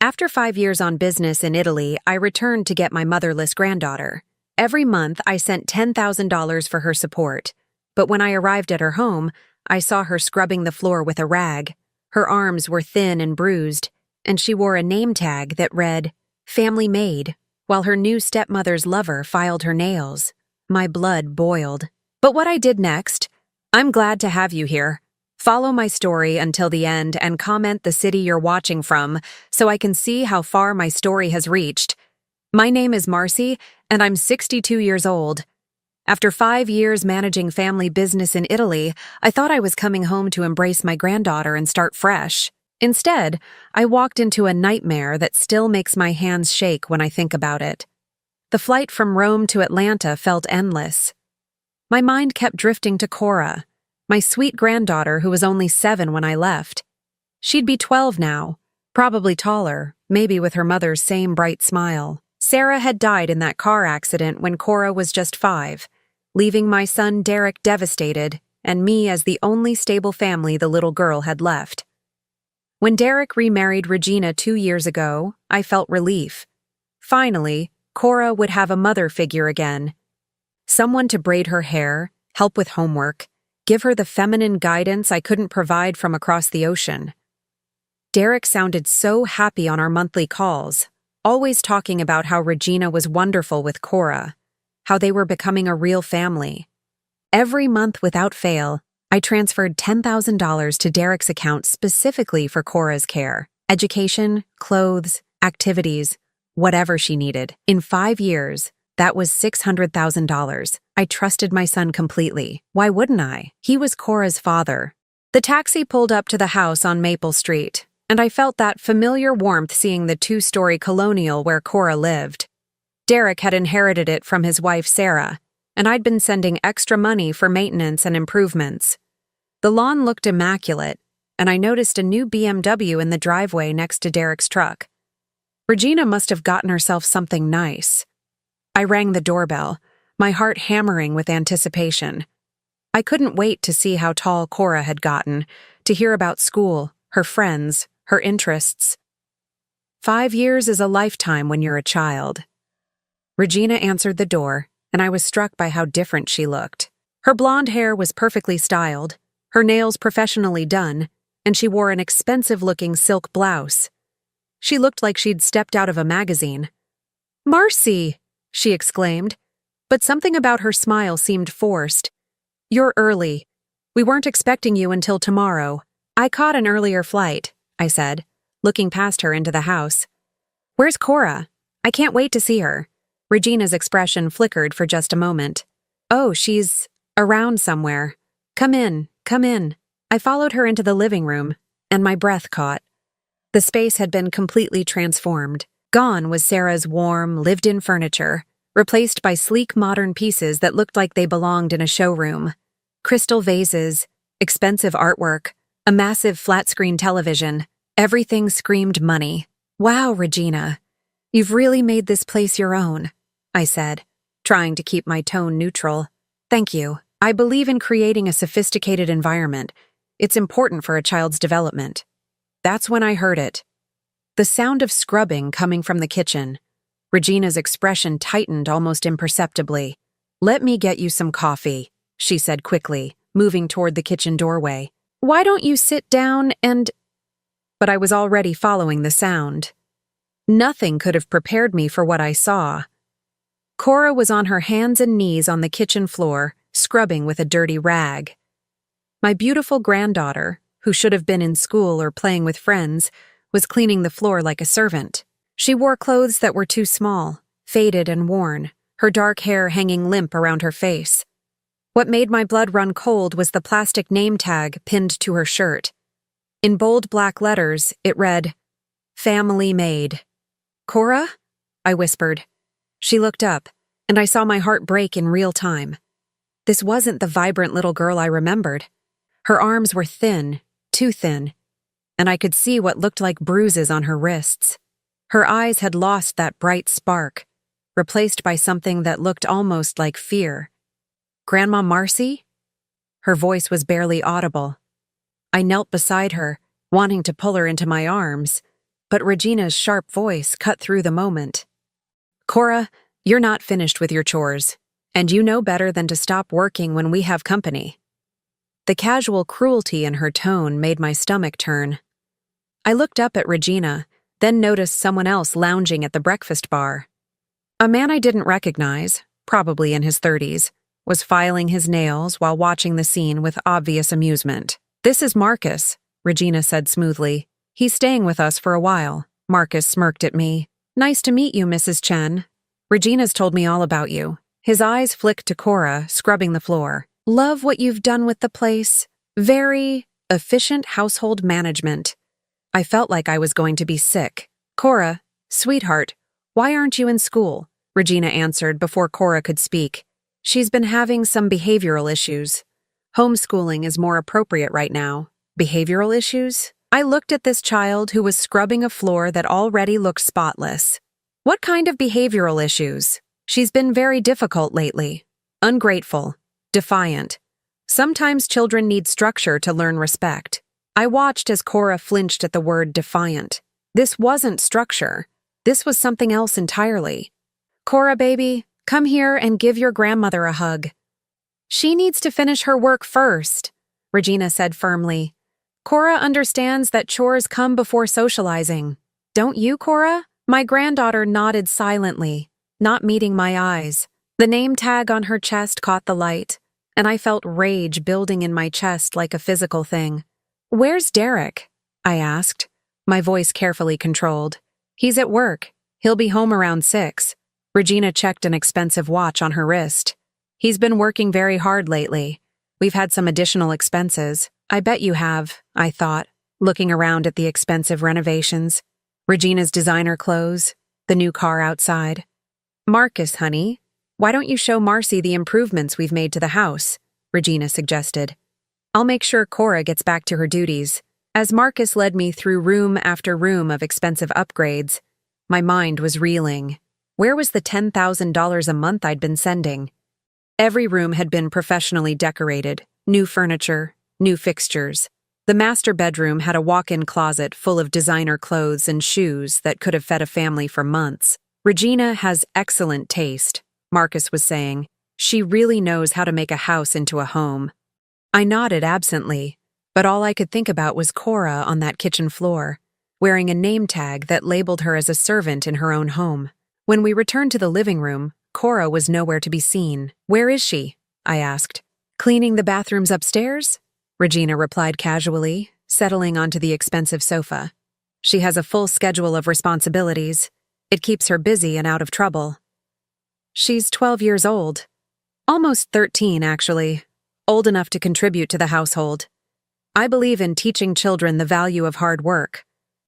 After 5 years on business in Italy, I returned to get my motherless granddaughter. Every month, I sent $10,000 for her support. But when I arrived at her home, I saw her scrubbing the floor with a rag. Her arms were thin and bruised, and she wore a name tag that read, "Family MAID," while her new stepmother's lover filed her nails. My blood boiled. But what I did next? I'm glad to have you here. Follow my story until the end and comment the city you're watching from so I can see how far my story has reached. My name is Marcy, and I'm 62 years old. After 5 years managing family business in Italy, I thought I was coming home to embrace my granddaughter and start fresh. Instead, I walked into a nightmare that still makes my hands shake when I think about it. The flight from Rome to Atlanta felt endless. My mind kept drifting to Cora, my sweet granddaughter who was only 7 when I left. She'd be 12 now, probably taller, maybe with her mother's same bright smile. Sarah had died in that car accident when Cora was just 5, leaving my son Derek devastated and me as the only stable family the little girl had left. When Derek remarried Regina 2 years ago, I felt relief. Finally, Cora would have a mother figure again. Someone to braid her hair, help with homework, give her the feminine guidance I couldn't provide from across the ocean. Derek sounded so happy on our monthly calls, always talking about how Regina was wonderful with Cora, how they were becoming a real family. Every month without fail, I transferred $10,000 to Derek's account specifically for Cora's care, education, clothes, activities, whatever she needed. In 5 years, that was $600,000. I trusted my son completely. Why wouldn't I? He was Cora's father. The taxi pulled up to the house on Maple Street, and I felt that familiar warmth seeing the 2-story colonial where Cora lived. Derek had inherited it from his wife Sarah, and I'd been sending extra money for maintenance and improvements. The lawn looked immaculate, and I noticed a new BMW in the driveway next to Derek's truck. Regina must have gotten herself something nice. I rang the doorbell, my heart hammering with anticipation. I couldn't wait to see how tall Cora had gotten, to hear about school, her friends, her interests. 5 years is a lifetime when you're a child. Regina answered the door, and I was struck by how different she looked. Her blonde hair was perfectly styled, her nails professionally done, and she wore an expensive-looking silk blouse. She looked like she'd stepped out of a magazine. "Marcy!" she exclaimed, but something about her smile seemed forced. "You're early. We weren't expecting you until tomorrow. I caught an earlier flight," I said, looking past her into the house. "Where's Cora? I can't wait to see her." Regina's expression flickered for just a moment. "Oh, she's around somewhere. Come in, come in." I followed her into the living room, and my breath caught. The space had been completely transformed. Gone was Sarah's warm, lived-in furniture, replaced by sleek modern pieces that looked like they belonged in a showroom. Crystal vases, expensive artwork, a massive flat-screen television. Everything screamed money. "Wow, Regina, you've really made this place your own," I said, trying to keep my tone neutral. "Thank you. I believe in creating a sophisticated environment. It's important for a child's development." That's when I heard it. The sound of scrubbing coming from the kitchen. Regina's expression tightened almost imperceptibly. "Let me get you some coffee," she said quickly, moving toward the kitchen doorway. "Why don't you sit down and—" But I was already following the sound. Nothing could have prepared me for what I saw. Cora was on her hands and knees on the kitchen floor, scrubbing with a dirty rag. My beautiful granddaughter, who should have been in school or playing with friends, was cleaning the floor like a servant. She wore clothes that were too small, faded and worn, her dark hair hanging limp around her face. What made my blood run cold was the plastic name tag pinned to her shirt. In bold black letters, it read, "Family MAID." "Cora?" I whispered. She looked up, and I saw my heart break in real time. This wasn't the vibrant little girl I remembered. Her arms were thin, too thin, and I could see what looked like bruises on her wrists. Her eyes had lost that bright spark, replaced by something that looked almost like fear. "Grandma Marcy?" Her voice was barely audible. I knelt beside her, wanting to pull her into my arms, but Regina's sharp voice cut through the moment. "Cora, you're not finished with your chores, and you know better than to stop working when we have company." The casual cruelty in her tone made my stomach turn. I looked up at Regina, then noticed someone else lounging at the breakfast bar. A man I didn't recognize, probably in his 30s, was filing his nails while watching the scene with obvious amusement. "This is Marcus," Regina said smoothly. "He's staying with us for a while." Marcus smirked at me. "Nice to meet you, Mrs. Chen. Regina's told me all about you." His eyes flicked to Cora, scrubbing the floor. "Love what you've done with the place. Very efficient household management." I felt like I was going to be sick. "Cora, sweetheart, why aren't you in school?" Regina answered before Cora could speak. "She's been having some behavioral issues. Homeschooling is more appropriate right now." Behavioral issues? I looked at this child who was scrubbing a floor that already looked spotless. "What kind of behavioral issues?" "She's been very difficult lately. Ungrateful. Defiant. Sometimes children need structure to learn respect." I watched as Cora flinched at the word defiant. This wasn't structure. This was something else entirely. "Cora, baby, come here and give your grandmother a hug." "She needs to finish her work first," Regina said firmly. "Cora understands that chores come before socializing. Don't you, Cora?" My granddaughter nodded silently, not meeting my eyes. The name tag on her chest caught the light, and I felt rage building in my chest like a physical thing. "Where's Derek?" I asked, my voice carefully controlled. "He's at work. He'll be home around 6. Regina checked an expensive watch on her wrist. "He's been working very hard lately. We've had some additional expenses." "I bet you have," I thought, looking around at the expensive renovations. Regina's designer clothes, the new car outside. "Marcus, honey, why don't you show Marcy the improvements we've made to the house?" Regina suggested. "I'll make sure Cora gets back to her duties." As Marcus led me through room after room of expensive upgrades, my mind was reeling. Where was the $10,000 a month I'd been sending? Every room had been professionally decorated, new furniture, new fixtures. The master bedroom had a walk-in closet full of designer clothes and shoes that could have fed a family for months. "Regina has excellent taste," Marcus was saying. "She really knows how to make a house into a home." I nodded absently, but all I could think about was Cora on that kitchen floor, wearing a name tag that labeled her as a servant in her own home. When we returned to the living room, Cora was nowhere to be seen. "Where is she?" I asked. "Cleaning the bathrooms upstairs?" Regina replied casually, settling onto the expensive sofa. "She has a full schedule of responsibilities. It keeps her busy and out of trouble." "She's 12 years old. Almost 13, actually. Old enough to contribute to the household. I believe in teaching children the value of hard work."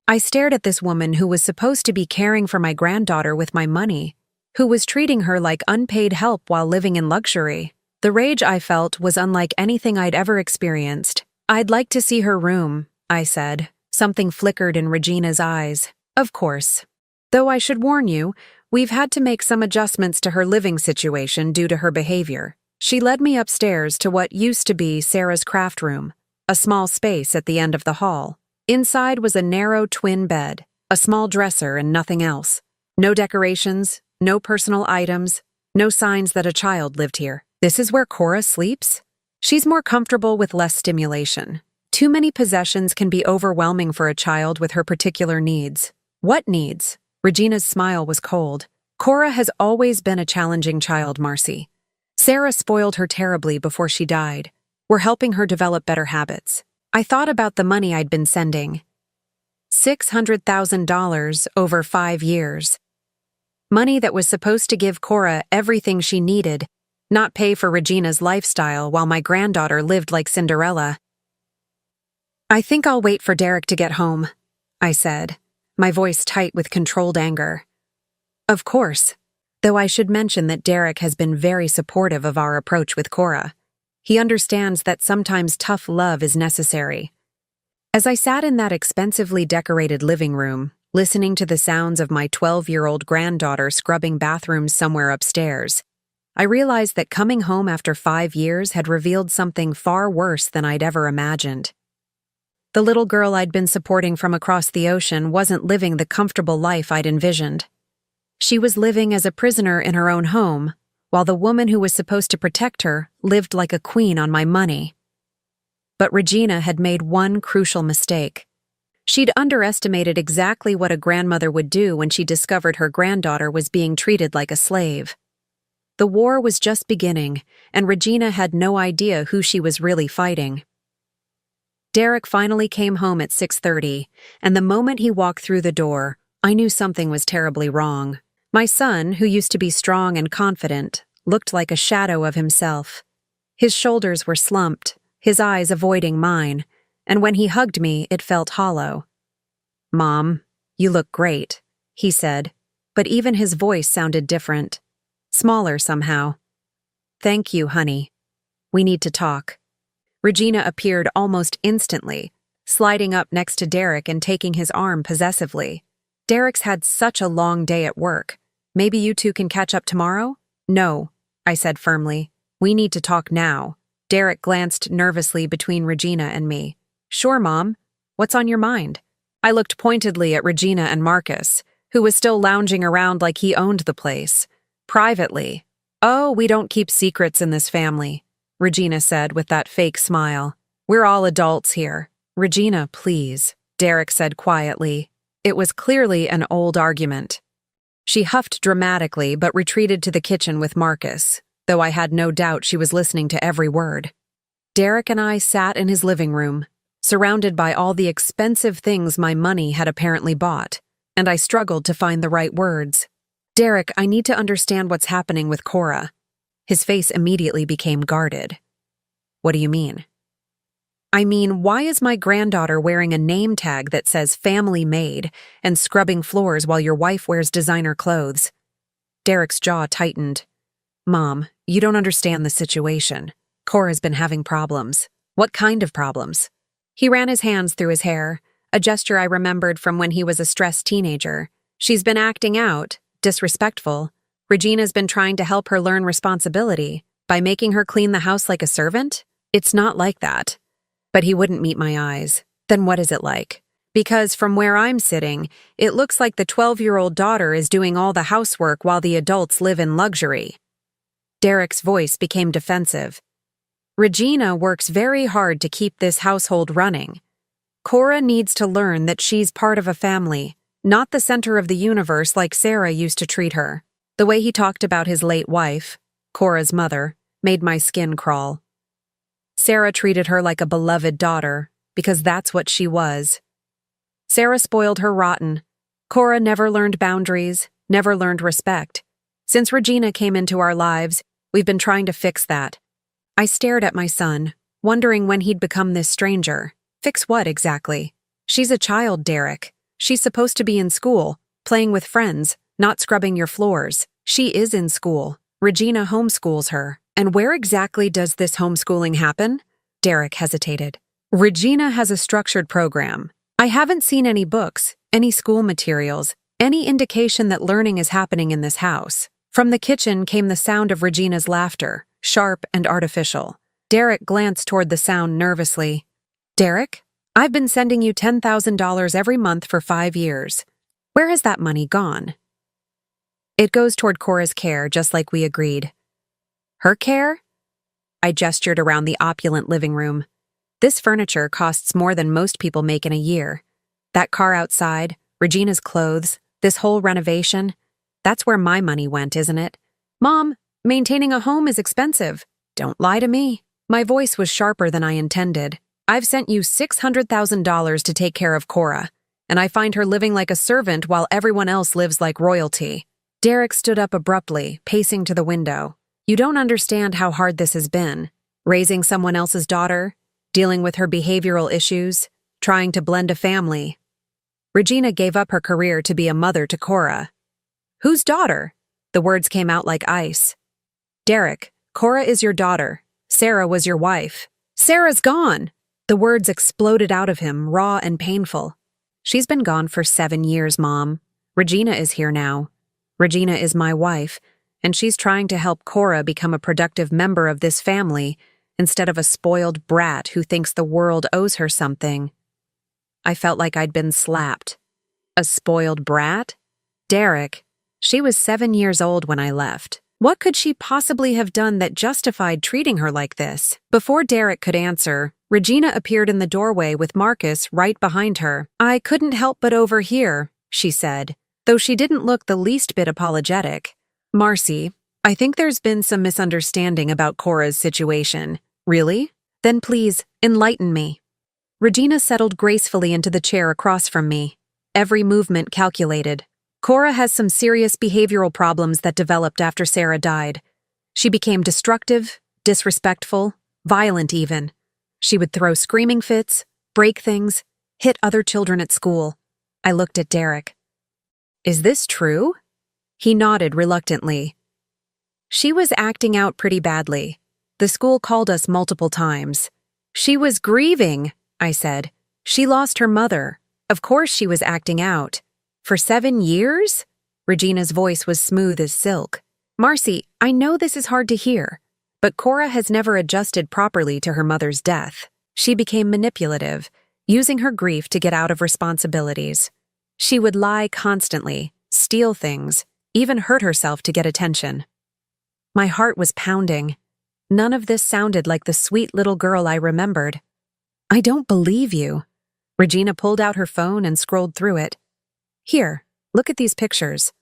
I stared at this woman who was supposed to be caring for my granddaughter with my money, who was treating her like unpaid help while living in luxury. The rage I felt was unlike anything I'd ever experienced. "I'd like to see her room," I said. Something flickered in Regina's eyes. "Of course. Though I should warn you, we've had to make some adjustments to her living situation due to her behavior." She led me upstairs to what used to be Sarah's craft room, a small space at the end of the hall. Inside was a narrow twin bed, a small dresser and nothing else. No decorations, no personal items, no signs that a child lived here. "This is where Cora sleeps?" "She's more comfortable with less stimulation. Too many possessions can be overwhelming for a child with her particular needs." "What needs?" Regina's smile was cold. "Cora has always been a challenging child, Marcy. Sarah spoiled her terribly before she died. We're helping her develop better habits." I thought about the money I'd been sending. $600,000 over 5 years. Money that was supposed to give Cora everything she needed, not pay for Regina's lifestyle while my granddaughter lived like Cinderella. "I think I'll wait for Derek to get home," I said, my voice tight with controlled anger. "Of course, though I should mention that Derek has been very supportive of our approach with Cora. He understands that sometimes tough love is necessary." As I sat in that expensively decorated living room, listening to the sounds of my 12-year-old granddaughter scrubbing bathrooms somewhere upstairs, I realized that coming home after 5 years had revealed something far worse than I'd ever imagined. The little girl I'd been supporting from across the ocean wasn't living the comfortable life I'd envisioned. She was living as a prisoner in her own home, while the woman who was supposed to protect her lived like a queen on my money. But Regina had made one crucial mistake. She'd underestimated exactly what a grandmother would do when she discovered her granddaughter was being treated like a slave. The war was just beginning, and Regina had no idea who she was really fighting. Derek finally came home at 6:30, and the moment he walked through the door, I knew something was terribly wrong. My son, who used to be strong and confident, looked like a shadow of himself. His shoulders were slumped, his eyes avoiding mine, and when he hugged me, it felt hollow. "Mom, you look great," he said, but even his voice sounded different. Smaller somehow. "Thank you, honey. We need to talk." Regina appeared almost instantly, sliding up next to Derek and taking his arm possessively. "Derek's had such a long day at work. Maybe you two can catch up tomorrow?" "No," I said firmly. "We need to talk now." Derek glanced nervously between Regina and me. "Sure, Mom. What's on your mind?" I looked pointedly at Regina and Marcus, who was still lounging around like he owned the place. Privately. "Oh, we don't keep secrets in this family," Regina said with that fake smile. "We're all adults here." "Regina, please," Derek said quietly. It was clearly an old argument. She huffed dramatically but retreated to the kitchen with Marcus, though I had no doubt she was listening to every word. Derek and I sat in his living room, surrounded by all the expensive things my money had apparently bought, and I struggled to find the right words. "Derek, I need to understand what's happening with Cora." His face immediately became guarded. "What do you mean?" "I mean, why is my granddaughter wearing a name tag that says Family Maid and scrubbing floors while your wife wears designer clothes?" Derek's jaw tightened. "Mom, you don't understand the situation. Cora's been having problems." "What kind of problems?" He ran his hands through his hair, a gesture I remembered from when he was a stressed teenager. "She's been acting out, disrespectful. Regina's been trying to help her learn responsibility by making her clean the house like a servant. It's not like that." But he wouldn't meet my eyes. "Then what is it like?" "Because from where I'm sitting, it looks like the 12-year-old daughter is doing all the housework while the adults live in luxury." Derek's voice became defensive. "Regina works very hard to keep this household running. Cora needs to learn that she's part of a family, not the center of the universe like Sarah used to treat her." The way he talked about his late wife, Cora's mother, made my skin crawl. Sarah treated her like a beloved daughter, because that's what she was. Sarah spoiled her rotten. Cora never learned boundaries, never learned respect. Since Regina came into our lives, we've been trying to fix that. I stared at my son, wondering when he'd become this stranger. Fix what exactly? She's a child, Derek. She's supposed to be in school, playing with friends, not scrubbing your floors. She is in school. Regina homeschools her. And where exactly does this homeschooling happen? Derek hesitated. Regina has a structured program. I haven't seen any books, any school materials, any indication that learning is happening in this house. From the kitchen came the sound of Regina's laughter, sharp and artificial. Derek glanced toward the sound nervously. "Derek, I've been sending you $10,000 every month for 5 years. Where has that money gone?" "It goes toward Cora's care, just like we agreed." "Her care?" I gestured around the opulent living room. "This furniture costs more than most people make in a year. That car outside, Regina's clothes, this whole renovation, that's where my money went, isn't it? Mom, maintaining a home is expensive. Don't lie to me." My voice was sharper than I intended. "I've sent you $600,000 to take care of Cora, and I find her living like a servant while everyone else lives like royalty." Derek stood up abruptly, pacing to the window. "You don't understand how hard this has been. Raising someone else's daughter, dealing with her behavioral issues, trying to blend a family. Regina gave up her career to be a mother to Cora." "Whose daughter?" The words came out like ice. "Derek, Cora is your daughter. Sarah was your wife." "Sarah's gone!" The words exploded out of him, raw and painful. "She's been gone for 7 years, Mom. Regina is here now. Regina is my wife, and she's trying to help Cora become a productive member of this family instead of a spoiled brat who thinks the world owes her something." I felt like I'd been slapped. A spoiled brat? Derek. She was 7 years old when I left. What could she possibly have done that justified treating her like this? Before Derek could answer, Regina appeared in the doorway with Marcus right behind her. I couldn't help but overhear, she said, though she didn't look the least bit apologetic. Marcy, I think there's been some misunderstanding about Cora's situation. Really? Then please, enlighten me. Regina settled gracefully into the chair across from me, every movement calculated. Cora has some serious behavioral problems that developed after Sarah died. She became destructive, disrespectful, violent even. She would throw screaming fits, break things, hit other children at school. I looked at Derek. Is this true? He nodded reluctantly. She was acting out pretty badly. The school called us multiple times. She was grieving, I said. She lost her mother. Of course she was acting out. For 7 years? Regina's voice was smooth as silk. Marcy, I know this is hard to hear, but Cora has never adjusted properly to her mother's death. She became manipulative, using her grief to get out of responsibilities. She would lie constantly, steal things, even hurt herself to get attention. My heart was pounding. None of this sounded like the sweet little girl I remembered. I don't believe you. Regina pulled out her phone and scrolled through it. Here, look at these pictures.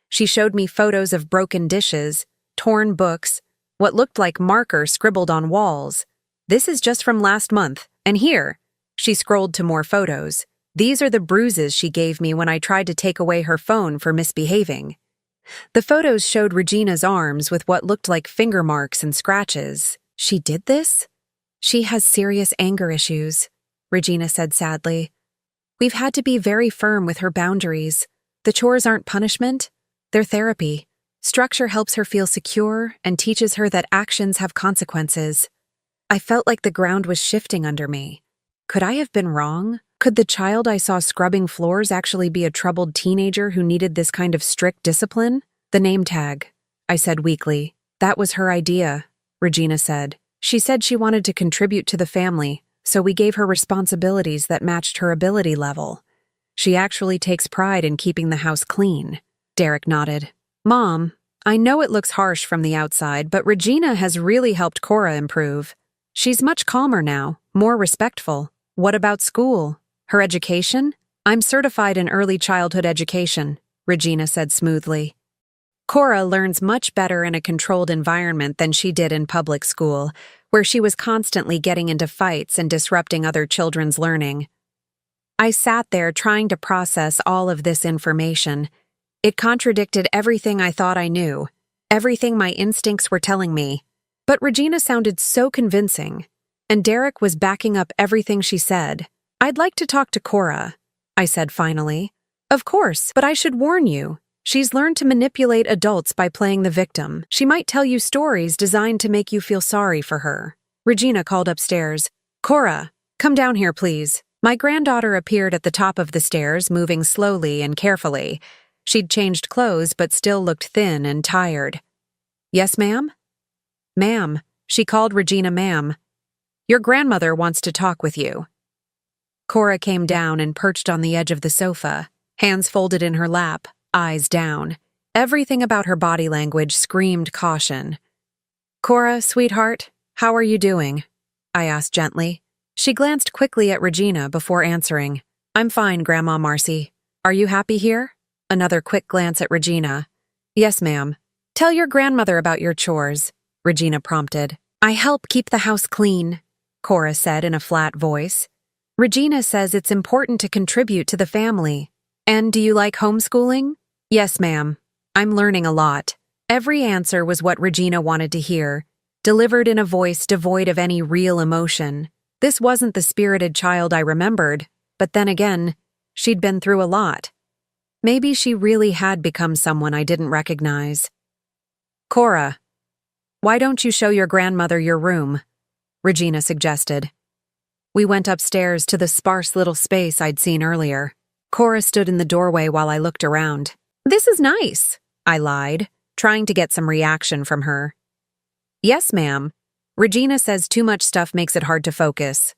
She showed me photos of broken dishes, torn books, what looked like marker scribbled on walls. This is just from last month, and here, she scrolled to more photos. These are the bruises she gave me when I tried to take away her phone for misbehaving. The photos showed Regina's arms with what looked like finger marks and scratches. She did this? She has serious anger issues, Regina said sadly. We've had to be very firm with her boundaries. The chores aren't punishment, they're therapy. Structure helps her feel secure and teaches her that actions have consequences. I felt like the ground was shifting under me. Could I have been wrong? Could the child I saw scrubbing floors actually be a troubled teenager who needed this kind of strict discipline? The name tag, I said weakly. That was her idea, Regina said. She said she wanted to contribute to the family, so we gave her responsibilities that matched her ability level. She actually takes pride in keeping the house clean. Derek nodded. Mom, I know it looks harsh from the outside, but Regina has really helped Cora improve. She's much calmer now, more respectful. What about school? Her education? I'm certified in early childhood education, Regina said smoothly. Cora learns much better in a controlled environment than she did in public school, where she was constantly getting into fights and disrupting other children's learning. I sat there trying to process all of this information. It contradicted everything I thought I knew, everything my instincts were telling me. But Regina sounded so convincing, and Derek was backing up everything she said. I'd like to talk to Cora, I said finally. Of course, but I should warn you. She's learned to manipulate adults by playing the victim. She might tell you stories designed to make you feel sorry for her. Regina called upstairs. Cora, come down here, please. My granddaughter appeared at the top of the stairs, moving slowly and carefully. She'd changed clothes but still looked thin and tired. Yes, ma'am? Ma'am. She called Regina ma'am. Your grandmother wants to talk with you. Cora came down and perched on the edge of the sofa, hands folded in her lap, eyes down. Everything about her body language screamed caution. Cora, sweetheart, how are you doing? I asked gently. She glanced quickly at Regina before answering. I'm fine, Grandma Marcy. Are you happy here? Another quick glance at Regina. Yes, ma'am. Tell your grandmother about your chores, Regina prompted. I help keep the house clean, Cora said in a flat voice. Regina says it's important to contribute to the family. And do you like homeschooling? Yes, ma'am. I'm learning a lot. Every answer was what Regina wanted to hear, delivered in a voice devoid of any real emotion. This wasn't the spirited child I remembered, but then again, she'd been through a lot. Maybe she really had become someone I didn't recognize. Cora, why don't you show your grandmother your room? Regina suggested. We went upstairs to the sparse little space I'd seen earlier. Cora stood in the doorway while I looked around. This is nice, I lied, trying to get some reaction from her. Yes, ma'am. Regina says too much stuff makes it hard to focus.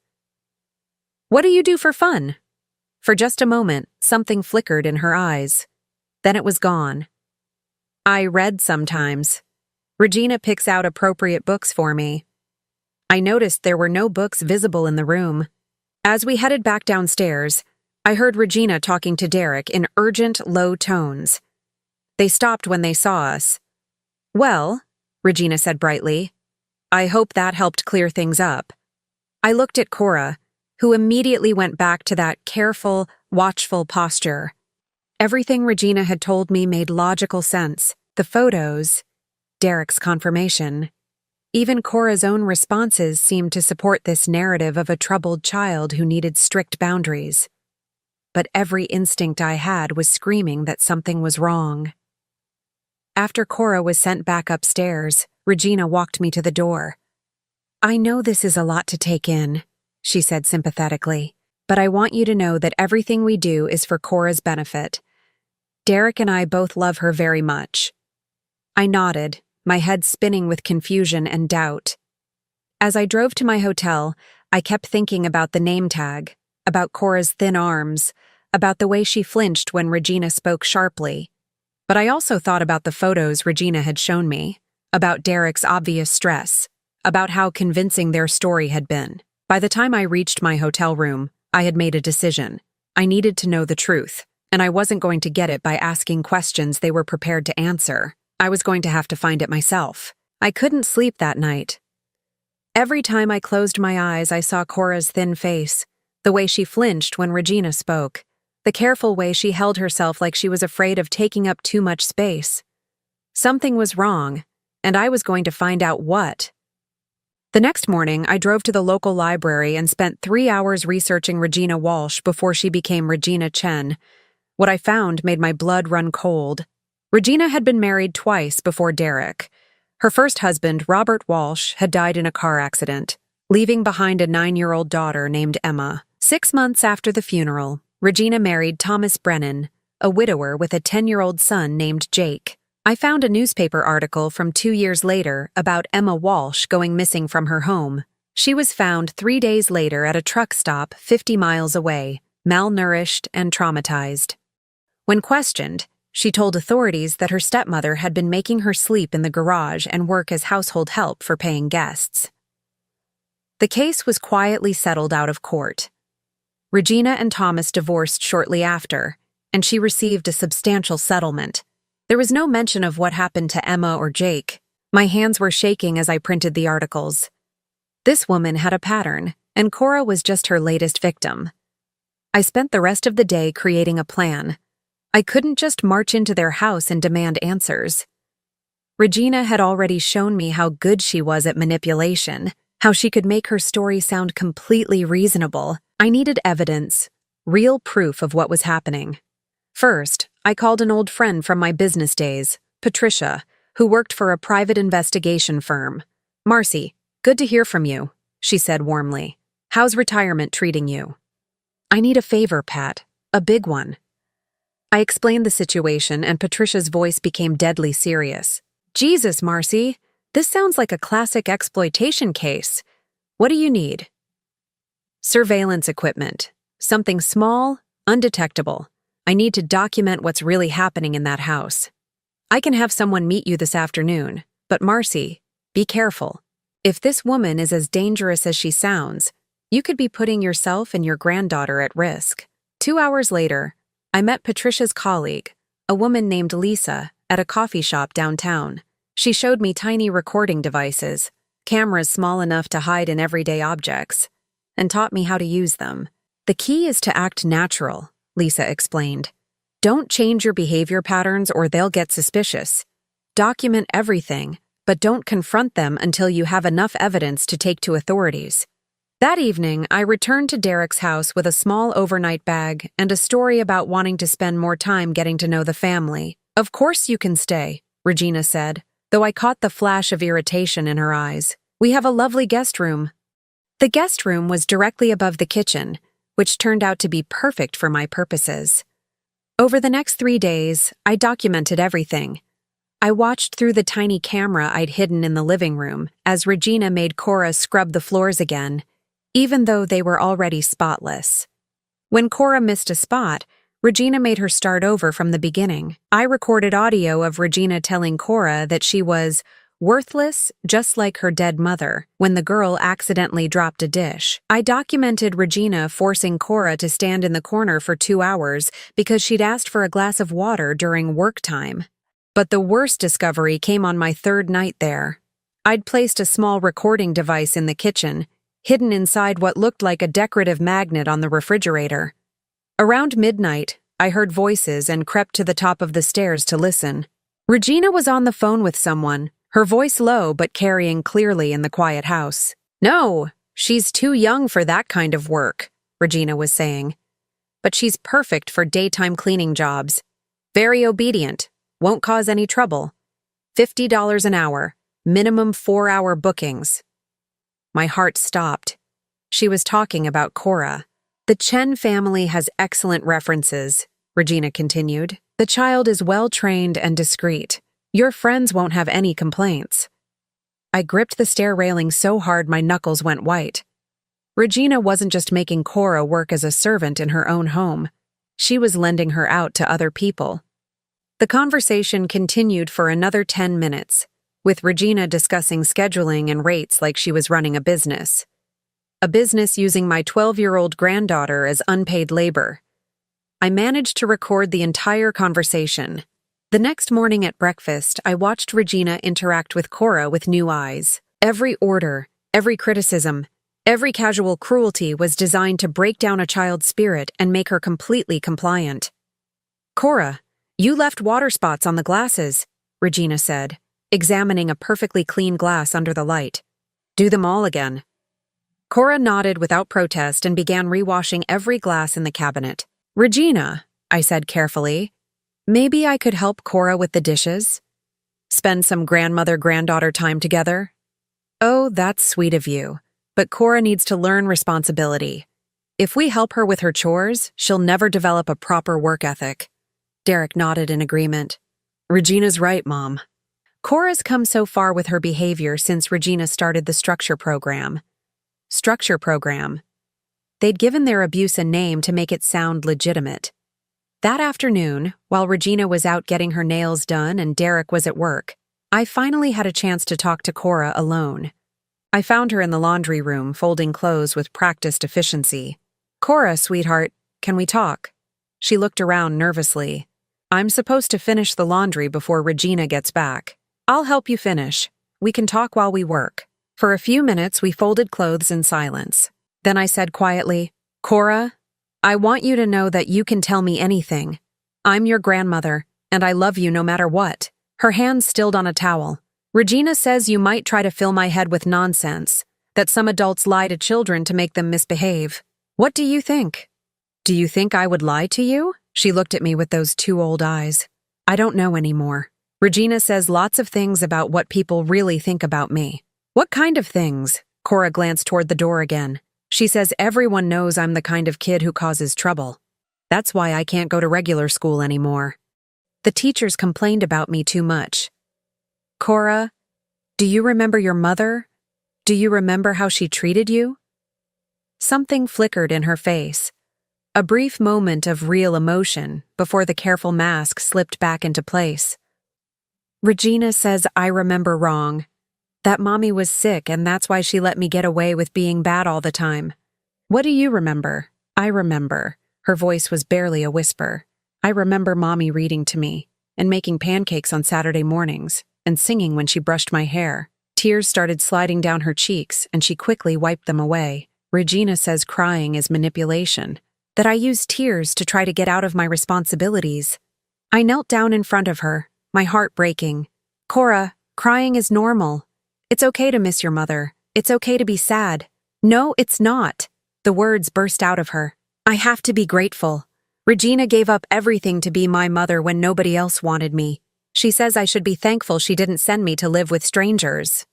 What do you do for fun? For just a moment, something flickered in her eyes. Then it was gone. I read sometimes. Regina picks out appropriate books for me. I noticed there were no books visible in the room. As we headed back downstairs, I heard Regina talking to Derek in urgent, low tones. They stopped when they saw us. "Well," Regina said brightly, "I hope that helped clear things up." I looked at Cora, who immediately went back to that careful, watchful posture. Everything Regina had told me made logical sense. The photos, Derek's confirmation. Even Cora's own responses seemed to support this narrative of a troubled child who needed strict boundaries. But every instinct I had was screaming that something was wrong. After Cora was sent back upstairs, Regina walked me to the door. "I know this is a lot to take in," she said sympathetically, "but I want you to know that everything we do is for Cora's benefit. Derek and I both love her very much." I nodded, my head spinning with confusion and doubt. As I drove to my hotel, I kept thinking about the name tag, about Cora's thin arms, about the way she flinched when Regina spoke sharply. But I also thought about the photos Regina had shown me, about Derek's obvious stress, about how convincing their story had been. By the time I reached my hotel room, I had made a decision. I needed to know the truth, and I wasn't going to get it by asking questions they were prepared to answer. I was going to have to find it myself. I couldn't sleep that night. Every time I closed my eyes, I saw Cora's thin face, the way she flinched when Regina spoke, the careful way she held herself like she was afraid of taking up too much space. Something was wrong, and I was going to find out what. The next morning, I drove to the local library and spent 3 hours researching Regina Walsh before she became Regina Chen. What I found made my blood run cold. Regina had been married twice before Derek. Her first husband, Robert Walsh, had died in a car accident, leaving behind a 9-year-old daughter named Emma. 6 months after the funeral, Regina married Thomas Brennan, a widower with a 10-year-old son named Jake. I found a newspaper article from 2 years later about Emma Walsh going missing from her home. She was found 3 days later at a truck stop 50 miles away, malnourished and traumatized. When questioned, she told authorities that her stepmother had been making her sleep in the garage and work as household help for paying guests. The case was quietly settled out of court. Regina and Thomas divorced shortly after, and she received a substantial settlement. There was no mention of what happened to Emma or Jake. My hands were shaking as I printed the articles. This woman had a pattern, and Cora was just her latest victim. I spent the rest of the day creating a plan. I couldn't just march into their house and demand answers. Regina had already shown me how good she was at manipulation, how she could make her story sound completely reasonable. I needed evidence, real proof of what was happening. First, I called an old friend from my business days, Patricia, who worked for a private investigation firm. "Marcy, good to hear from you," she said warmly. "How's retirement treating you?" "I need a favor, Pat, a big one." I explained the situation, and Patricia's voice became deadly serious. "Jesus, Marcy, this sounds like a classic exploitation case. What do you need?" "Surveillance equipment. Something small, undetectable. I need to document what's really happening in that house. I can have someone meet you this afternoon, but Marcy, be careful. If this woman is as dangerous as she sounds, you could be putting yourself and your granddaughter at risk." 2 hours later, I met Patricia's colleague, a woman named Lisa, at a coffee shop downtown. She showed me tiny recording devices, cameras small enough to hide in everyday objects, and taught me how to use them. "The key is to act natural," Lisa explained. "Don't change your behavior patterns or they'll get suspicious. Document everything, but don't confront them until you have enough evidence to take to authorities." That evening, I returned to Derek's house with a small overnight bag and a story about wanting to spend more time getting to know the family. "Of course you can stay," Regina said, though I caught the flash of irritation in her eyes. "We have a lovely guest room." The guest room was directly above the kitchen, which turned out to be perfect for my purposes. Over the next 3 days, I documented everything. I watched through the tiny camera I'd hidden in the living room as Regina made Cora scrub the floors again, even though they were already spotless. When Cora missed a spot, Regina made her start over from the beginning. I recorded audio of Regina telling Cora that she was worthless, just like her dead mother, when the girl accidentally dropped a dish. I documented Regina forcing Cora to stand in the corner for 2 hours because she'd asked for a glass of water during work time. But the worst discovery came on my 3rd night there. I'd placed a small recording device in the kitchen, hidden inside what looked like a decorative magnet on the refrigerator. Around midnight, I heard voices and crept to the top of the stairs to listen. Regina was on the phone with someone, her voice low but carrying clearly in the quiet house. "No, she's too young for that kind of work," Regina was saying. "But she's perfect for daytime cleaning jobs. Very obedient, won't cause any trouble. $50 an hour, minimum 4-hour bookings." My heart stopped. She was talking about Cora. "The Chen family has excellent references," Regina continued. "The child is well-trained and discreet. Your friends won't have any complaints." I gripped the stair railing so hard my knuckles went white. Regina wasn't just making Cora work as a servant in her own home. She was lending her out to other people. The conversation continued for another 10 minutes, with Regina discussing scheduling and rates like she was running a business. A business using my 12-year-old granddaughter as unpaid labor. I managed to record the entire conversation. The next morning at breakfast, I watched Regina interact with Cora with new eyes. Every order, every criticism, every casual cruelty was designed to break down a child's spirit and make her completely compliant. "Cora, you left water spots on the glasses," Regina said, examining a perfectly clean glass under the light. "Do them all again." Cora nodded without protest and began rewashing every glass in the cabinet. "Regina," I said carefully, "maybe I could help Cora with the dishes? Spend some grandmother-granddaughter time together?" "Oh, that's sweet of you, but Cora needs to learn responsibility. If we help her with her chores, she'll never develop a proper work ethic." Derek nodded in agreement. "Regina's right, Mom." Cora's come so far with her behavior since Regina started the structure program. Structure program. They'd given their abuse a name to make it sound legitimate. That afternoon, while Regina was out getting her nails done and Derek was at work, I finally had a chance to talk to Cora alone. I found her in the laundry room, folding clothes with practiced efficiency. "Cora, sweetheart, can we talk?" She looked around nervously. "I'm supposed to finish the laundry before Regina gets back." "I'll help you finish. We can talk while we work." For a few minutes, we folded clothes in silence. Then I said quietly, "Cora, I want you to know that you can tell me anything. I'm your grandmother, and I love you no matter what." Her hands stilled on a towel. "Regina says you might try to fill my head with nonsense, that some adults lie to children to make them misbehave. What do you think?" "Do you think I would lie to you?" She looked at me with those 2 old eyes. "I don't know anymore. Regina says lots of things about what people really think about me." "What kind of things?" Cora glanced toward the door again. "She says everyone knows I'm the kind of kid who causes trouble. That's why I can't go to regular school anymore. The teachers complained about me too much." "Cora, do you remember your mother? Do you remember how she treated you?" Something flickered in her face. A brief moment of real emotion before the careful mask slipped back into place. "Regina says I remember wrong. That Mommy was sick and that's why she let me get away with being bad all the time. What do you remember?" "I remember." Her voice was barely a whisper. "I remember Mommy reading to me, and making pancakes on Saturday mornings, and singing when she brushed my hair." Tears started sliding down her cheeks, and she quickly wiped them away. "Regina says crying is manipulation. That I use tears to try to get out of my responsibilities." I knelt down in front of her, my heart breaking. "Cora, crying is normal. It's okay to miss your mother. It's okay to be sad." "No, it's not." The words burst out of her. "I have to be grateful. Regina gave up everything to be my mother when nobody else wanted me. She says I should be thankful she didn't send me to live with strangers."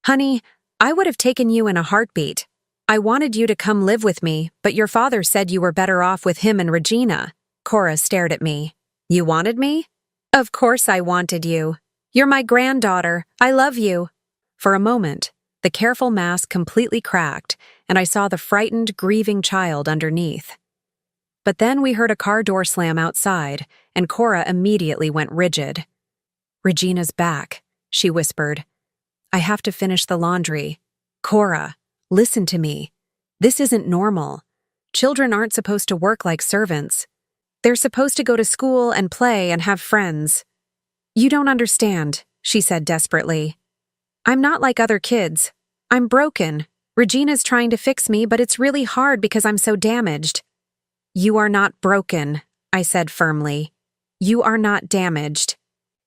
"Honey, I would have taken you in a heartbeat. I wanted you to come live with me, but your father said you were better off with him and Regina." Cora stared at me. "You wanted me?" "Of course I wanted you. You're my granddaughter. I love you." For a moment, the careful mask completely cracked, and I saw the frightened, grieving child underneath. But then we heard a car door slam outside, and Cora immediately went rigid. "Regina's back," she whispered. "I have to finish the laundry. Cora, listen to me. This isn't normal. Children aren't supposed to work like servants. They're supposed to go to school and play and have friends." "You don't understand," she said desperately. "I'm not like other kids. I'm broken. Regina's trying to fix me, but it's really hard because I'm so damaged." "You are not broken," I said firmly. "You are not damaged.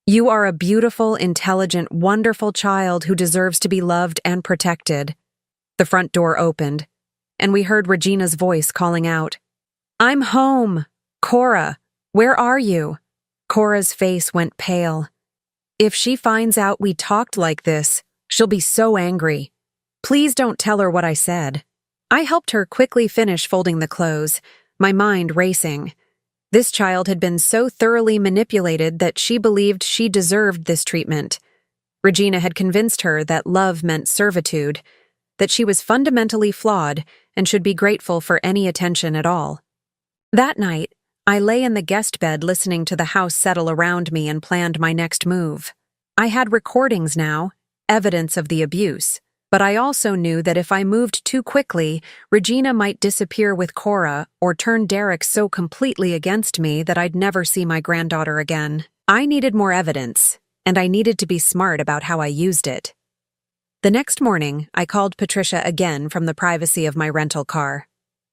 You are a beautiful, intelligent, wonderful child who deserves to be loved and protected." The front door opened, and we heard Regina's voice calling out, "I'm home! Cora, where are you?" Cora's face went pale. "If she finds out we talked like this, she'll be so angry. Please don't tell her what I said." I helped her quickly finish folding the clothes, my mind racing. This child had been so thoroughly manipulated that she believed she deserved this treatment. Regina had convinced her that love meant servitude, that she was fundamentally flawed and should be grateful for any attention at all. That night, I lay in the guest bed listening to the house settle around me and planned my next move. I had recordings now, evidence of the abuse. But I also knew that if I moved too quickly, Regina might disappear with Cora or turn Derek so completely against me that I'd never see my granddaughter again. I needed more evidence, and I needed to be smart about how I used it. The next morning, I called Patricia again from the privacy of my rental car.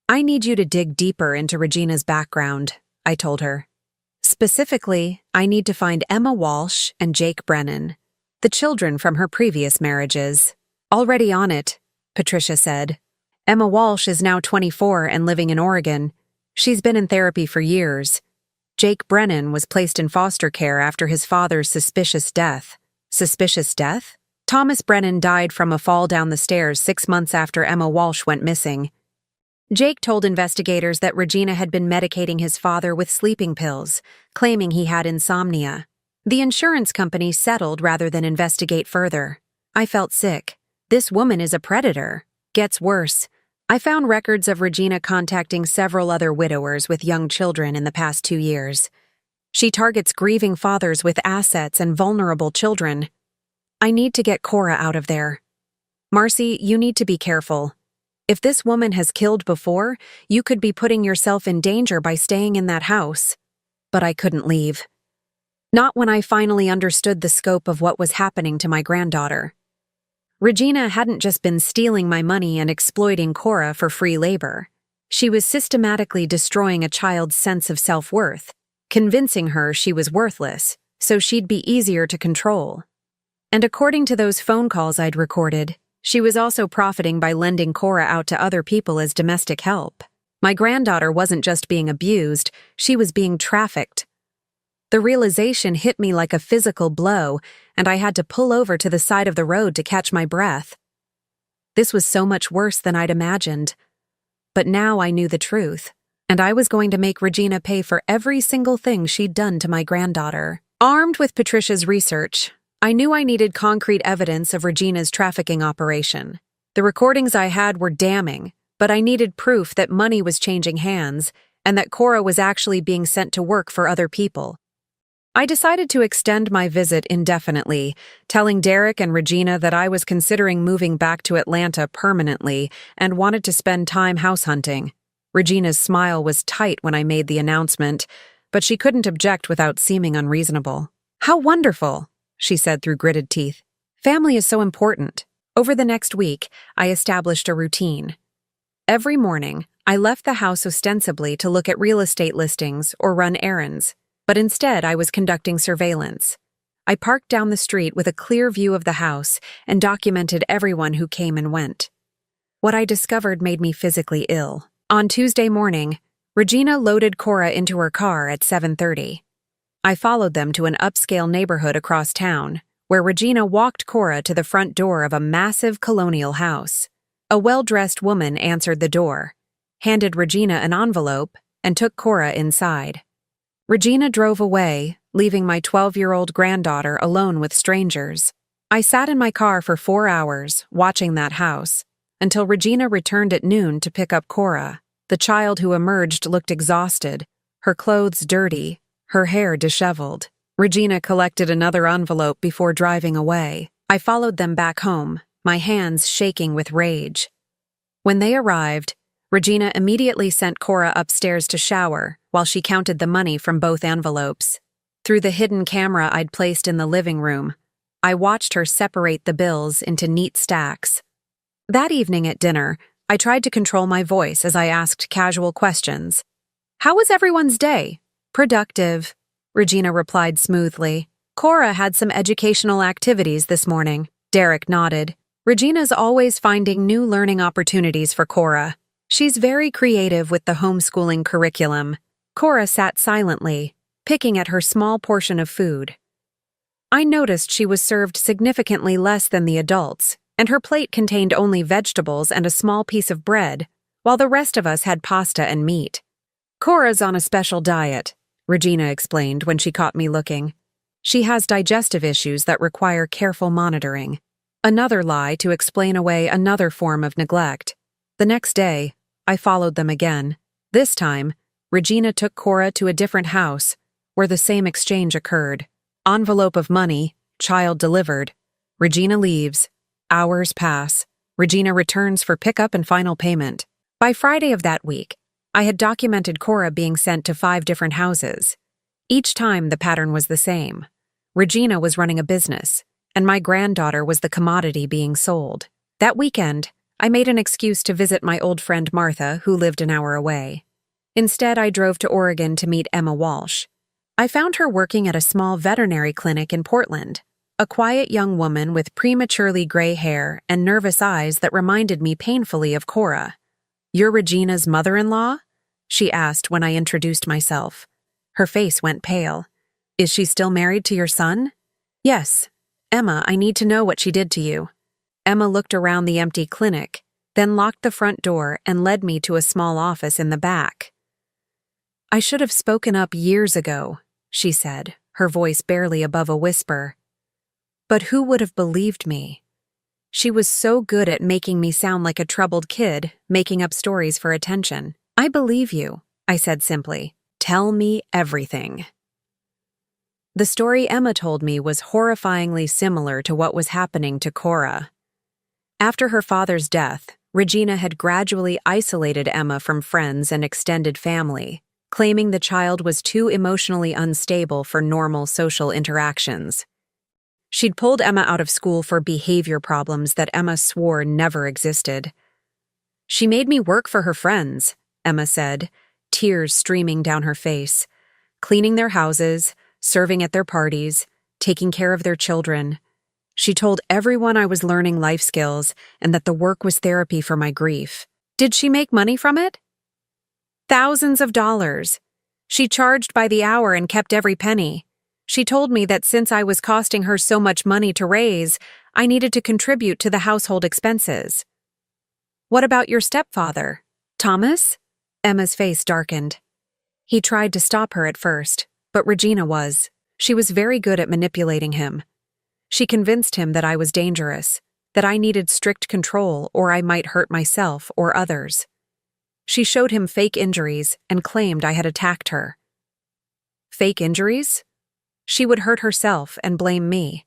"I need you to dig deeper into Regina's background," I told her. "Specifically, I need to find Emma Walsh and Jake Brennan, the children from her previous marriages." "Already on it," Patricia said. "Emma Walsh is now 24 and living in Oregon. She's been in therapy for years. Jake Brennan was placed in foster care after his father's suspicious death." "Suspicious death?" "Thomas Brennan died from a fall down the stairs 6 months after Emma Walsh went missing. Jake told investigators that Regina had been medicating his father with sleeping pills, claiming he had insomnia. The insurance company settled rather than investigate further. I felt sick. This woman is a predator. Gets worse. I found records of Regina contacting several other widowers with young children in the past 2 years. She targets grieving fathers with assets and vulnerable children. I need to get Cora out of there. Marcy, you need to be careful. If this woman has killed before, you could be putting yourself in danger by staying in that house." But I couldn't leave. Not when I finally understood the scope of what was happening to my granddaughter. Regina hadn't just been stealing my money and exploiting Cora for free labor. She was systematically destroying a child's sense of self-worth, convincing her she was worthless, so she'd be easier to control. And according to those phone calls I'd recorded, she was also profiting by lending Cora out to other people as domestic help. My granddaughter wasn't just being abused, she was being trafficked. The realization hit me like a physical blow, and I had to pull over to the side of the road to catch my breath. This was so much worse than I'd imagined. But now I knew the truth, and I was going to make Regina pay for every single thing she'd done to my granddaughter. Armed with Patricia's research, I knew I needed concrete evidence of Regina's trafficking operation. The recordings I had were damning, but I needed proof that money was changing hands and that Cora was actually being sent to work for other people. I decided to extend my visit indefinitely, telling Derek and Regina that I was considering moving back to Atlanta permanently and wanted to spend time house hunting. Regina's smile was tight when I made the announcement, but she couldn't object without seeming unreasonable. "How wonderful," she said through gritted teeth. "Family is so important." Over the next week, I established a routine. Every morning, I left the house ostensibly to look at real estate listings or run errands. But instead, I was conducting surveillance. I parked down the street with a clear view of the house and documented everyone who came and went. What I discovered made me physically ill. On Tuesday morning, Regina loaded Cora into her car at 7:30. I followed them to an upscale neighborhood across town, where Regina walked Cora to the front door of a massive colonial house. A well-dressed woman answered the door, handed Regina an envelope, and took Cora inside. Regina drove away, leaving my 12-year-old granddaughter alone with strangers. I sat in my car for 4 hours, watching that house, until Regina returned at noon to pick up Cora. The child who emerged looked exhausted, her clothes dirty, her hair disheveled. Regina collected another envelope before driving away. I followed them back home, my hands shaking with rage. When they arrived, Regina immediately sent Cora upstairs to shower while she counted the money from both envelopes. Through the hidden camera I'd placed in the living room, I watched her separate the bills into neat stacks. That evening at dinner, I tried to control my voice as I asked casual questions. "How was everyone's day?" "Productive," Regina replied smoothly. "Cora had some educational activities this morning." Derek nodded. "Regina's always finding new learning opportunities for Cora. She's very creative with the homeschooling curriculum." Cora sat silently, picking at her small portion of food. I noticed she was served significantly less than the adults, and her plate contained only vegetables and a small piece of bread, while the rest of us had pasta and meat. "Cora's on a special diet," Regina explained when she caught me looking. "She has digestive issues that require careful monitoring." Another lie to explain away another form of neglect. The next day, I followed them again. This time, Regina took Cora to a different house, where the same exchange occurred. Envelope of money, child delivered. Regina leaves. Hours pass. Regina returns for pickup and final payment. By Friday of that week, I had documented Cora being sent to 5 different houses. Each time the pattern was the same. Regina was running a business, and my granddaughter was the commodity being sold. That weekend, I made an excuse to visit my old friend Martha, who lived an hour away. Instead, I drove to Oregon to meet Emma Walsh. I found her working at a small veterinary clinic in Portland, a quiet young woman with prematurely gray hair and nervous eyes that reminded me painfully of Cora. "You're Regina's mother-in-law?" she asked when I introduced myself. Her face went pale. "Is she still married to your son?" "Yes. Emma, I need to know what she did to you." Emma looked around the empty clinic, then locked the front door and led me to a small office in the back. "I should have spoken up years ago," she said, her voice barely above a whisper. But who would have believed me? She was so good at making me sound like a troubled kid, making up stories for attention. "I believe you," I said simply. "Tell me everything." The story Emma told me was horrifyingly similar to what was happening to Cora. After her father's death, Regina had gradually isolated Emma from friends and extended family, claiming the child was too emotionally unstable for normal social interactions. She'd pulled Emma out of school for behavior problems that Emma swore never existed. "She made me work for her friends," Emma said, tears streaming down her face, "cleaning their houses, serving at their parties, taking care of their children. She told everyone I was learning life skills and that the work was therapy for my grief." "Did she make money from it?" "Thousands of dollars. She charged by the hour and kept every penny. She told me that since I was costing her so much money to raise, I needed to contribute to the household expenses." "What about your stepfather, Thomas?" Emma's face darkened. "He tried to stop her at first, but Regina was. She was very good at manipulating him. She convinced him that I was dangerous, that I needed strict control or I might hurt myself or others. She showed him fake injuries and claimed I had attacked her." "Fake injuries?" "She would hurt herself and blame me.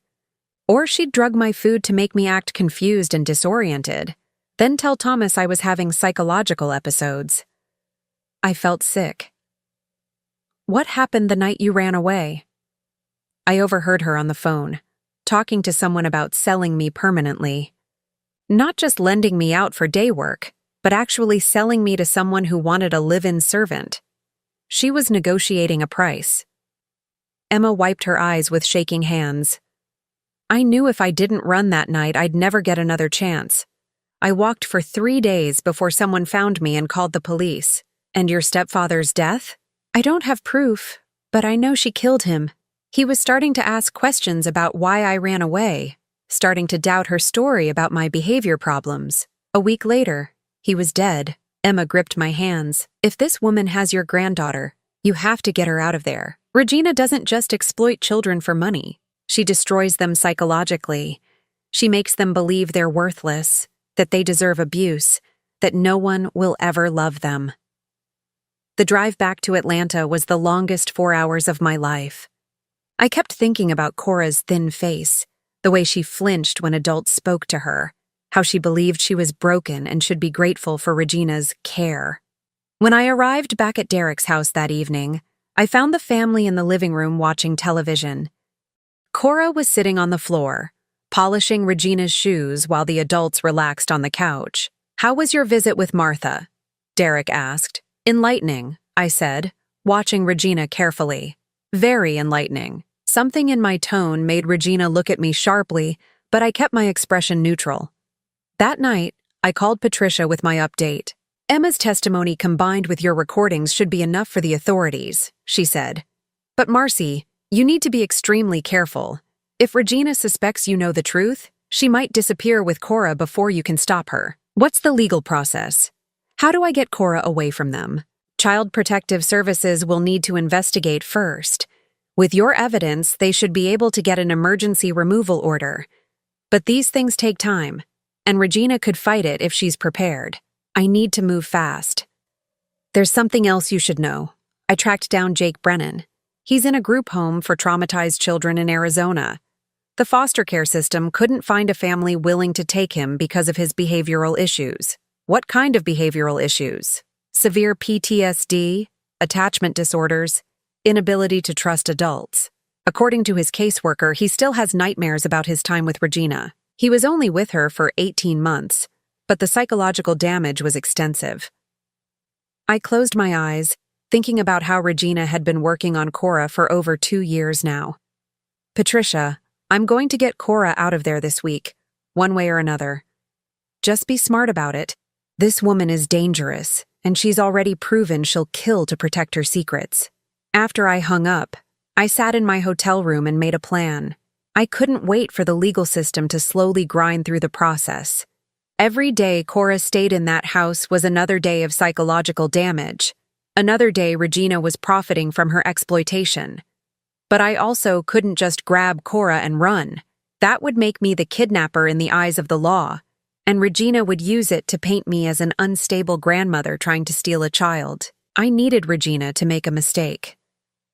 Or she'd drug my food to make me act confused and disoriented, then tell Thomas I was having psychological episodes." I felt sick. "What happened the night you ran away?" I overheard her on the phone, talking to someone about selling me permanently. Not just lending me out for day work, but actually selling me to someone who wanted a live-in servant. She was negotiating a price. Emma wiped her eyes with shaking hands. "I knew if I didn't run that night, I'd never get another chance. I walked for 3 days before someone found me and called the police." "And your stepfather's death?" "I don't have proof, but I know she killed him. He was starting to ask questions about why I ran away, starting to doubt her story about my behavior problems. A week later, he was dead." Emma gripped my hands. "If this woman has your granddaughter, you have to get her out of there. Regina doesn't just exploit children for money. She destroys them psychologically. She makes them believe they're worthless, that they deserve abuse, that no one will ever love them." The drive back to Atlanta was the longest 4 hours of my life. I kept thinking about Cora's thin face, the way she flinched when adults spoke to her, how she believed she was broken and should be grateful for Regina's care. When I arrived back at Derek's house that evening, I found the family in the living room watching television. Cora was sitting on the floor, polishing Regina's shoes while the adults relaxed on the couch. "How was your visit with Martha?" Derek asked. "Enlightening," I said, watching Regina carefully. "Very enlightening." Something in my tone made Regina look at me sharply, but I kept my expression neutral. That night, I called Patricia with my update. "Emma's testimony combined with your recordings should be enough for the authorities," she said. "But Marcy, you need to be extremely careful. If Regina suspects you know the truth, she might disappear with Cora before you can stop her. What's the legal process? How do I get Cora away from them? Child Protective Services will need to investigate first. With your evidence, they should be able to get an emergency removal order. But these things take time, and Regina could fight it if she's prepared. I need to move fast." "There's something else you should know. I tracked down Jake Brennan. He's in a group home for traumatized children in Arizona. The foster care system couldn't find a family willing to take him because of his behavioral issues." "What kind of behavioral issues?" "Severe PTSD, attachment disorders, inability to trust adults. According to his caseworker, he still has nightmares about his time with Regina. He was only with her for 18 months, but the psychological damage was extensive." I closed my eyes, thinking about how Regina had been working on Cora for over 2 years now. "Patricia, I'm going to get Cora out of there this week, one way or another. Just be smart about it. This woman is dangerous, and she's already proven she'll kill to protect her secrets." After I hung up, I sat in my hotel room and made a plan. I couldn't wait for the legal system to slowly grind through the process. Every day Cora stayed in that house was another day of psychological damage. Another day Regina was profiting from her exploitation. But I also couldn't just grab Cora and run. That would make me the kidnapper in the eyes of the law, and Regina would use it to paint me as an unstable grandmother trying to steal a child. I needed Regina to make a mistake.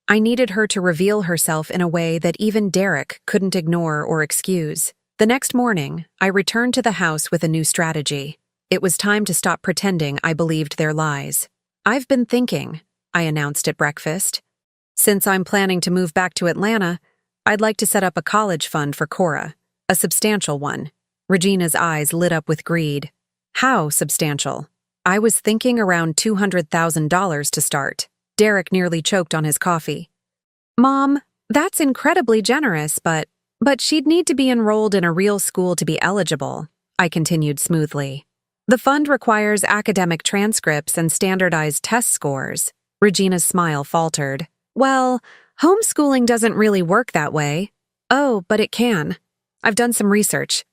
I needed her to reveal herself in a way that even Derek couldn't ignore or excuse. The next morning, I returned to the house with a new strategy. It was time to stop pretending I believed their lies. "I've been thinking," I announced at breakfast. "Since I'm planning to move back to Atlanta, I'd like to set up a college fund for Cora, a substantial one." Regina's eyes lit up with greed. "How substantial?" "I was thinking around $200,000 to start." Derek nearly choked on his coffee. "Mom, that's incredibly generous, but she'd need to be enrolled in a real school to be eligible," I continued smoothly. "The fund requires academic transcripts and standardized test scores." Regina's smile faltered. "Well, homeschooling doesn't really work that way." "Oh, but it can. I've done some research.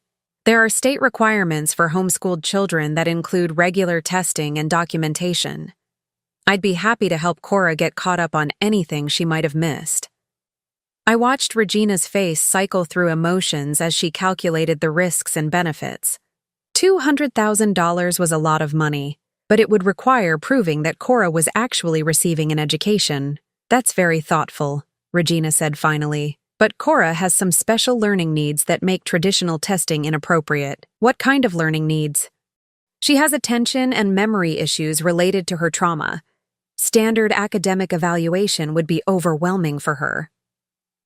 There are state requirements for homeschooled children that include regular testing and documentation. I'd be happy to help Cora get caught up on anything she might have missed." I watched Regina's face cycle through emotions as she calculated the risks and benefits. $200,000 was a lot of money, but it would require proving that Cora was actually receiving an education. "That's very thoughtful," Regina said finally. "But Cora has some special learning needs that make traditional testing inappropriate." "What kind of learning needs?" "She has attention and memory issues related to her trauma. Standard academic evaluation would be overwhelming for her."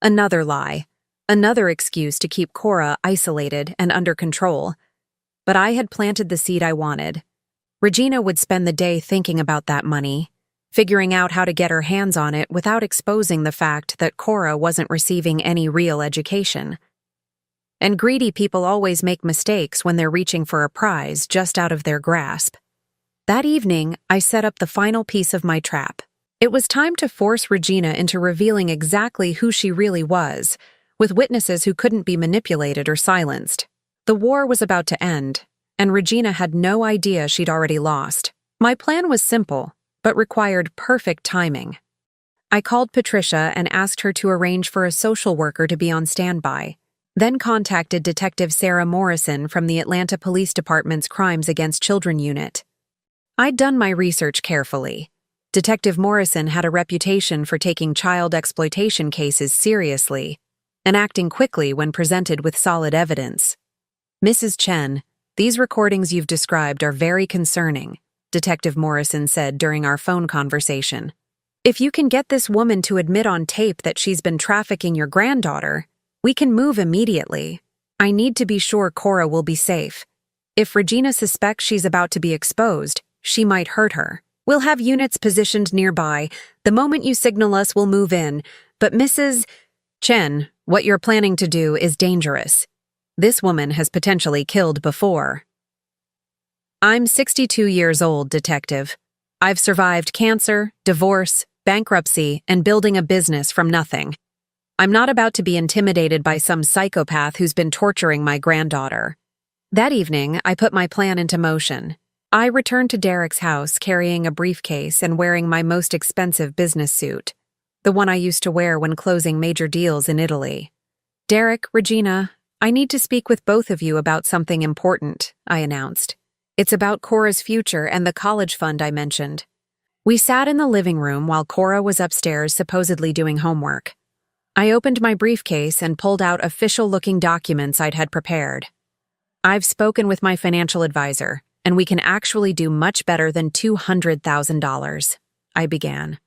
Another lie. Another excuse to keep Cora isolated and under control. But I had planted the seed I wanted. Regina would spend the day thinking about that money, figuring out how to get her hands on it without exposing the fact that Cora wasn't receiving any real education. And greedy people always make mistakes when they're reaching for a prize just out of their grasp. That evening, I set up the final piece of my trap. It was time to force Regina into revealing exactly who she really was, with witnesses who couldn't be manipulated or silenced. The war was about to end, and Regina had no idea she'd already lost. My plan was simple, but required perfect timing. I called Patricia and asked her to arrange for a social worker to be on standby, then contacted Detective Sarah Morrison from the Atlanta Police Department's Crimes Against Children Unit. I'd done my research carefully. Detective Morrison had a reputation for taking child exploitation cases seriously and acting quickly when presented with solid evidence. Mrs. Chen, these recordings you've described are very concerning, Detective Morrison said during our phone conversation. If you can get this woman to admit on tape that she's been trafficking your granddaughter, we can move immediately. I need to be sure Cora will be safe. If Regina suspects she's about to be exposed, she might hurt her. We'll have units positioned nearby. The moment you signal us, we'll move in. But Mrs. Chen, what you're planning to do is dangerous. This woman has potentially killed before. I'm 62 years old, Detective. I've survived cancer, divorce, bankruptcy, and building a business from nothing. I'm not about to be intimidated by some psychopath who's been torturing my granddaughter. That evening, I put my plan into motion. I returned to Derek's house carrying a briefcase and wearing my most expensive business suit, the one I used to wear when closing major deals in Italy. Derek, Regina, I need to speak with both of you about something important, I announced. It's about Cora's future and the college fund I mentioned. We sat in the living room while Cora was upstairs supposedly doing homework. I opened my briefcase and pulled out official-looking documents I'd had prepared. I've spoken with my financial advisor, and we can actually do much better than $200,000, I began.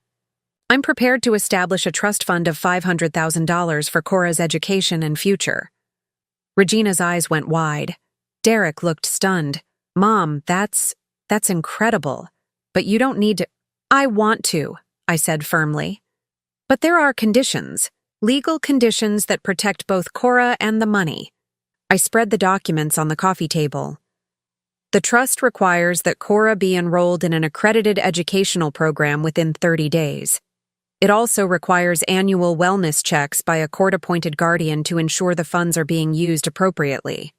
I'm prepared to establish a trust fund of $500,000 for Cora's education and future. Regina's eyes went wide. Derek looked stunned. Mom, that's incredible. But you don't need to— I want to, I said firmly. But there are conditions, legal conditions that protect both Cora and the money. I spread the documents on the coffee table. The trust requires that Cora be enrolled in an accredited educational program within 30 days. It also requires annual wellness checks by a court-appointed guardian to ensure the funds are being used appropriately.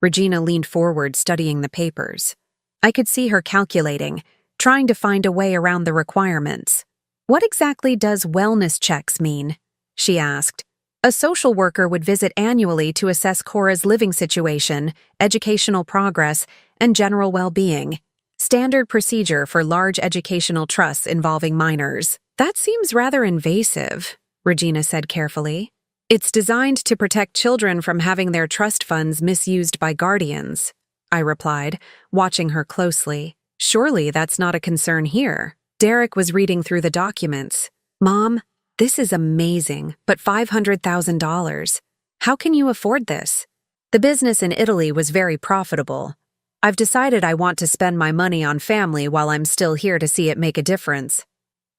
Regina leaned forward, studying the papers. I could see her calculating, trying to find a way around the requirements. What exactly does wellness checks mean? She asked. A social worker would visit annually to assess Cora's living situation, educational progress, and general well-being. Standard procedure for large educational trusts involving minors. That seems rather invasive, Regina said carefully. It's designed to protect children from having their trust funds misused by guardians, I replied, watching her closely. Surely that's not a concern here. Derek was reading through the documents. Mom, this is amazing, but $500,000. How can you afford this? The business in Italy was very profitable. I've decided I want to spend my money on family while I'm still here to see it make a difference.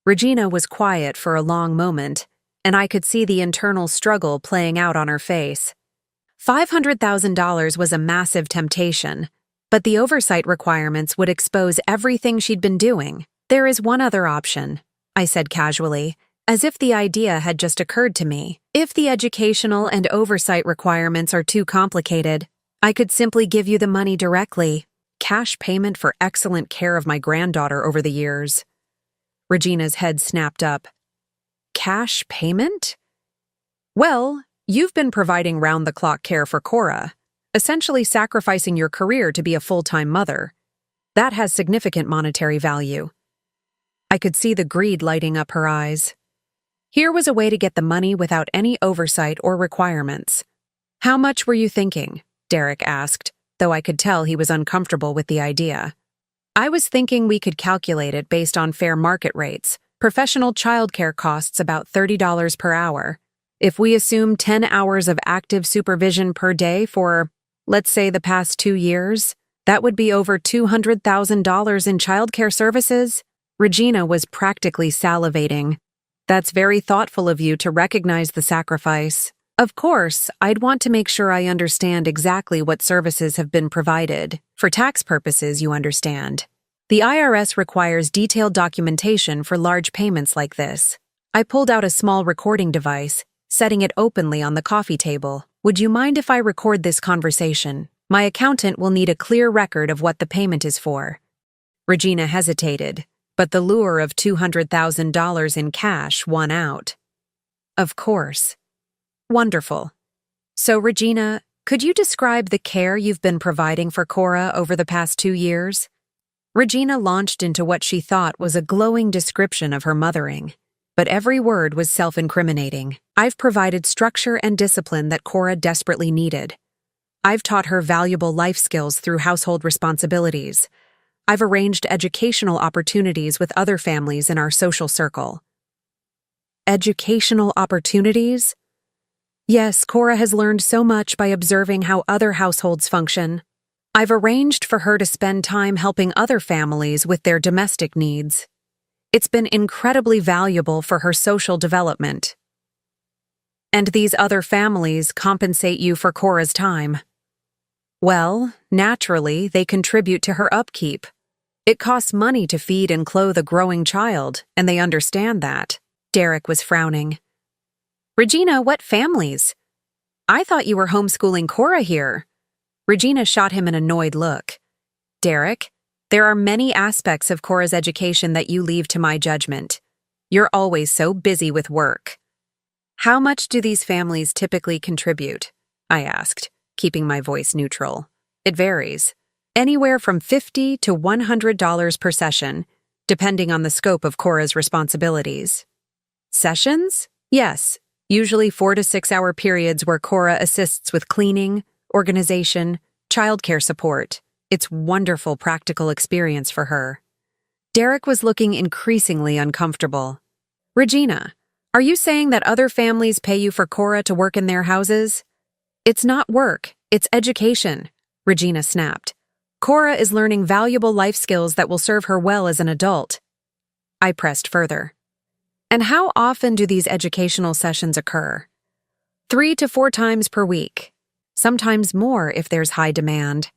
Regina was quiet for a long moment, and I could see the internal struggle playing out on her face. $500,000 was a massive temptation, but the oversight requirements would expose everything she'd been doing. There is one other option, I said casually, as if the idea had just occurred to me. If the educational and oversight requirements are too complicated, I could simply give you the money directly. Cash payment for excellent care of my granddaughter over the years. Regina's head snapped up. Cash payment? Well, you've been providing round-the-clock care for Cora, essentially sacrificing your career to be a full-time mother. That has significant monetary value. I could see the greed lighting up her eyes. Here was a way to get the money without any oversight or requirements. How much were you thinking? Derek asked, though I could tell he was uncomfortable with the idea. I was thinking we could calculate it based on fair market rates. Professional childcare costs about $30 per hour. If we assume 10 hours of active supervision per day for, let's say, the past 2 years, that would be over $200,000 in childcare services. Regina was practically salivating. That's very thoughtful of you to recognize the sacrifice. Of course, I'd want to make sure I understand exactly what services have been provided. For tax purposes, you understand. The IRS requires detailed documentation for large payments like this. I pulled out a small recording device, setting it openly on the coffee table. Would you mind if I record this conversation? My accountant will need a clear record of what the payment is for. Regina hesitated, but the lure of $200,000 in cash won out. Of course. Wonderful. So, Regina, could you describe the care you've been providing for Cora over the past 2 years? Regina launched into what she thought was a glowing description of her mothering. But every word was self-incriminating. I've provided structure and discipline that Cora desperately needed. I've taught her valuable life skills through household responsibilities. I've arranged educational opportunities with other families in our social circle. Educational opportunities? Yes, Cora has learned so much by observing how other households function. I've arranged for her to spend time helping other families with their domestic needs. It's been incredibly valuable for her social development. And these other families compensate you for Cora's time. Well, naturally, they contribute to her upkeep. It costs money to feed and clothe a growing child, and they understand that. Derek was frowning. Regina, what families? I thought you were homeschooling Cora here. Regina shot him an annoyed look. Derek, there are many aspects of Cora's education that you leave to my judgment. You're always so busy with work. How much do these families typically contribute? I asked, keeping my voice neutral. It varies. Anywhere from $50 to $100 per session, depending on the scope of Cora's responsibilities. Sessions? Yes, usually 4 to 6 hour periods where Cora assists with cleaning, organization, childcare support. It's wonderful practical experience for her. Derek was looking increasingly uncomfortable. Regina, are you saying that other families pay you for Cora to work in their houses? It's not work, it's education, Regina snapped. Cora is learning valuable life skills that will serve her well as an adult. I pressed further. And how often do these educational sessions occur? 3 to 4 times per week. Sometimes more if there's high demand.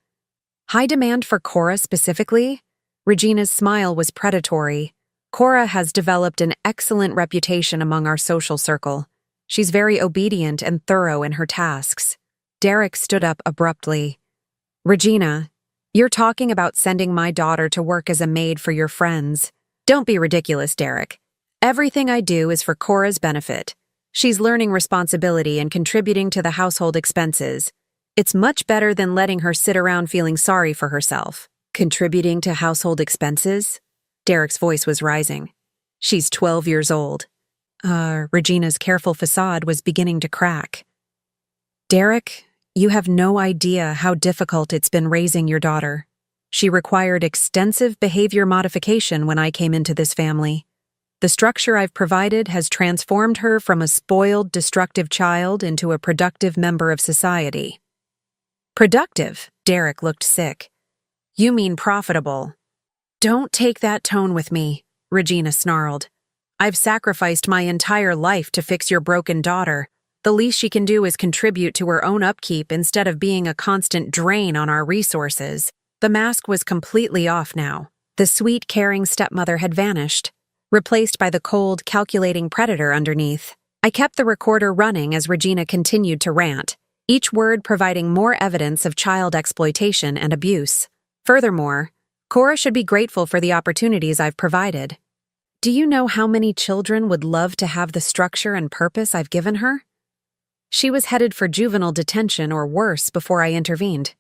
High demand for Cora specifically? Regina's smile was predatory. Cora has developed an excellent reputation among our social circle. She's very obedient and thorough in her tasks. Derek stood up abruptly. Regina, you're talking about sending my daughter to work as a maid for your friends. Don't be ridiculous, Derek. Everything I do is for Cora's benefit. She's learning responsibility and contributing to the household expenses. It's much better than letting her sit around feeling sorry for herself. Contributing to household expenses? Derek's voice was rising. She's 12 years old. Regina's careful facade was beginning to crack. Derek, you have no idea how difficult it's been raising your daughter. She required extensive behavior modification when I came into this family. The structure I've provided has transformed her from a spoiled, destructive child into a productive member of society. Productive? Derek looked sick. You mean profitable. Don't take that tone with me, Regina snarled. I've sacrificed my entire life to fix your broken daughter. The least she can do is contribute to her own upkeep instead of being a constant drain on our resources. The mask was completely off now. The sweet, caring stepmother had vanished, replaced by the cold, calculating predator underneath. I kept the recorder running as Regina continued to rant, each word providing more evidence of child exploitation and abuse. Furthermore, Cora should be grateful for the opportunities I've provided. Do you know how many children would love to have the structure and purpose I've given her? She was headed for juvenile detention or worse before I intervened.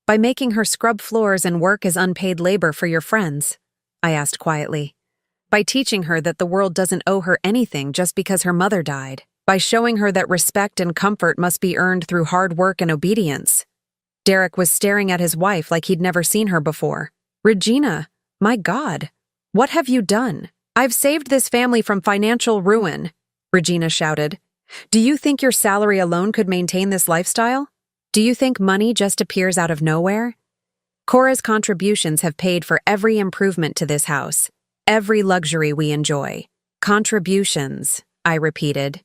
By making her scrub floors and work as unpaid labor for your friends, I asked quietly. By teaching her that the world doesn't owe her anything just because her mother died. By showing her that respect and comfort must be earned through hard work and obedience. Derek was staring at his wife like he'd never seen her before. Regina, my God, what have you done? I've saved this family from financial ruin, Regina shouted. Do you think your salary alone could maintain this lifestyle? Do you think money just appears out of nowhere? Cora's contributions have paid for every improvement to this house, every luxury we enjoy. Contributions, I repeated.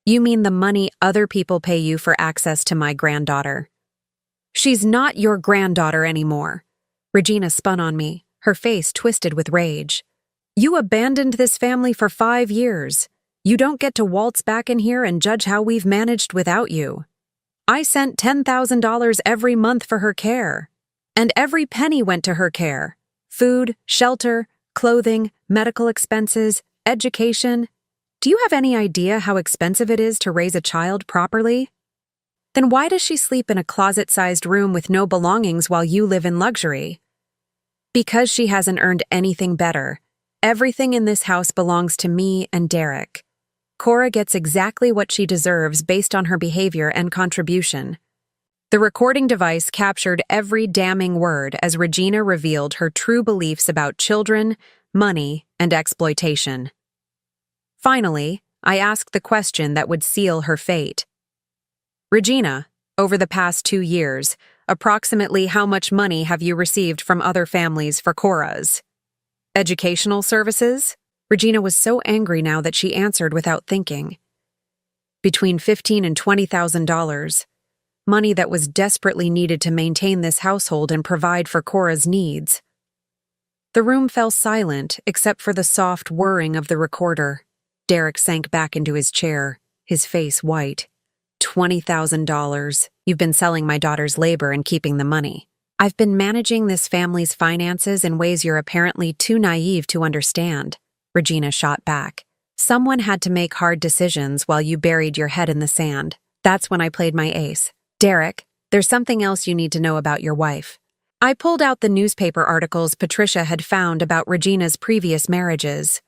You mean the money other people pay you for access to my granddaughter. She's not your granddaughter anymore. Regina spun on me, her face twisted with rage. You abandoned this family for 5 years. You don't get to waltz back in here and judge how we've managed without you. I sent $10,000 every month for her care. And every penny went to her care. Food, shelter, clothing, medical expenses, education. Do you have any idea how expensive it is to raise a child properly? Then why does she sleep in a closet-sized room with no belongings while you live in luxury? Because she hasn't earned anything better. Everything in this house belongs to me and Derek. Cora gets exactly what she deserves based on her behavior and contribution. The recording device captured every damning word as Regina revealed her true beliefs about children, money, and exploitation. Finally, I asked the question that would seal her fate. Regina, over the past 2 years, approximately how much money have you received from other families for Cora's educational services? Regina was so angry now that she answered without thinking. Between $15,000 and $20,000, money that was desperately needed to maintain this household and provide for Cora's needs. The room fell silent except for the soft whirring of the recorder. Derek sank back into his chair, his face white. $20,000. You've been selling my daughter's labor and keeping the money. I've been managing this family's finances in ways you're apparently too naive to understand. Regina shot back. Someone had to make hard decisions while you buried your head in the sand. That's when I played my ace. Derek, there's something else you need to know about your wife. I pulled out the newspaper articles Patricia had found about Regina's previous marriages,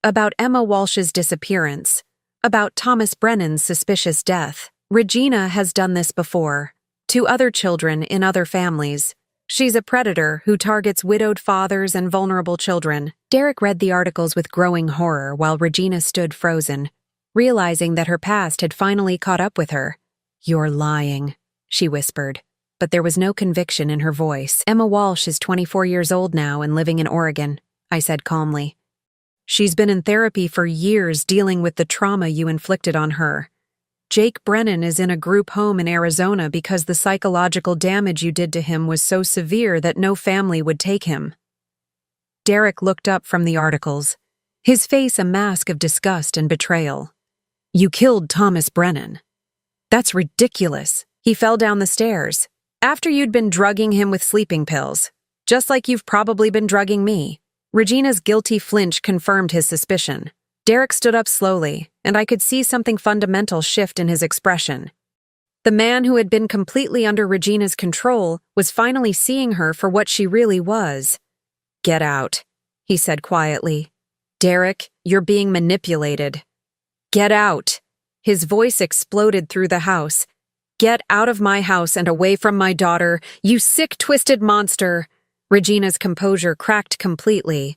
about Emma Walsh's disappearance, about Thomas Brennan's suspicious death. Regina has done this before, to other children in other families. She's a predator who targets widowed fathers and vulnerable children. Derek read the articles with growing horror while Regina stood frozen, realizing that her past had finally caught up with her. You're lying, she whispered, but there was no conviction in her voice. Emma Walsh is 24 years old now and living in Oregon, I said calmly. She's been in therapy for years dealing with the trauma you inflicted on her. Jake Brennan is in a group home in Arizona because the psychological damage you did to him was so severe that no family would take him. Derek looked up from the articles, his face a mask of disgust and betrayal. You killed Thomas Brennan. That's ridiculous. He fell down the stairs, after you'd been drugging him with sleeping pills, just like you've probably been drugging me. Regina's guilty flinch confirmed his suspicion. Derek stood up slowly, and I could see something fundamental shift in his expression. The man who had been completely under Regina's control was finally seeing her for what she really was. Get out, he said quietly. Derek, you're being manipulated. Get out. His voice exploded through the house. Get out of my house and away from my daughter, you sick, twisted monster. Regina's composure cracked completely.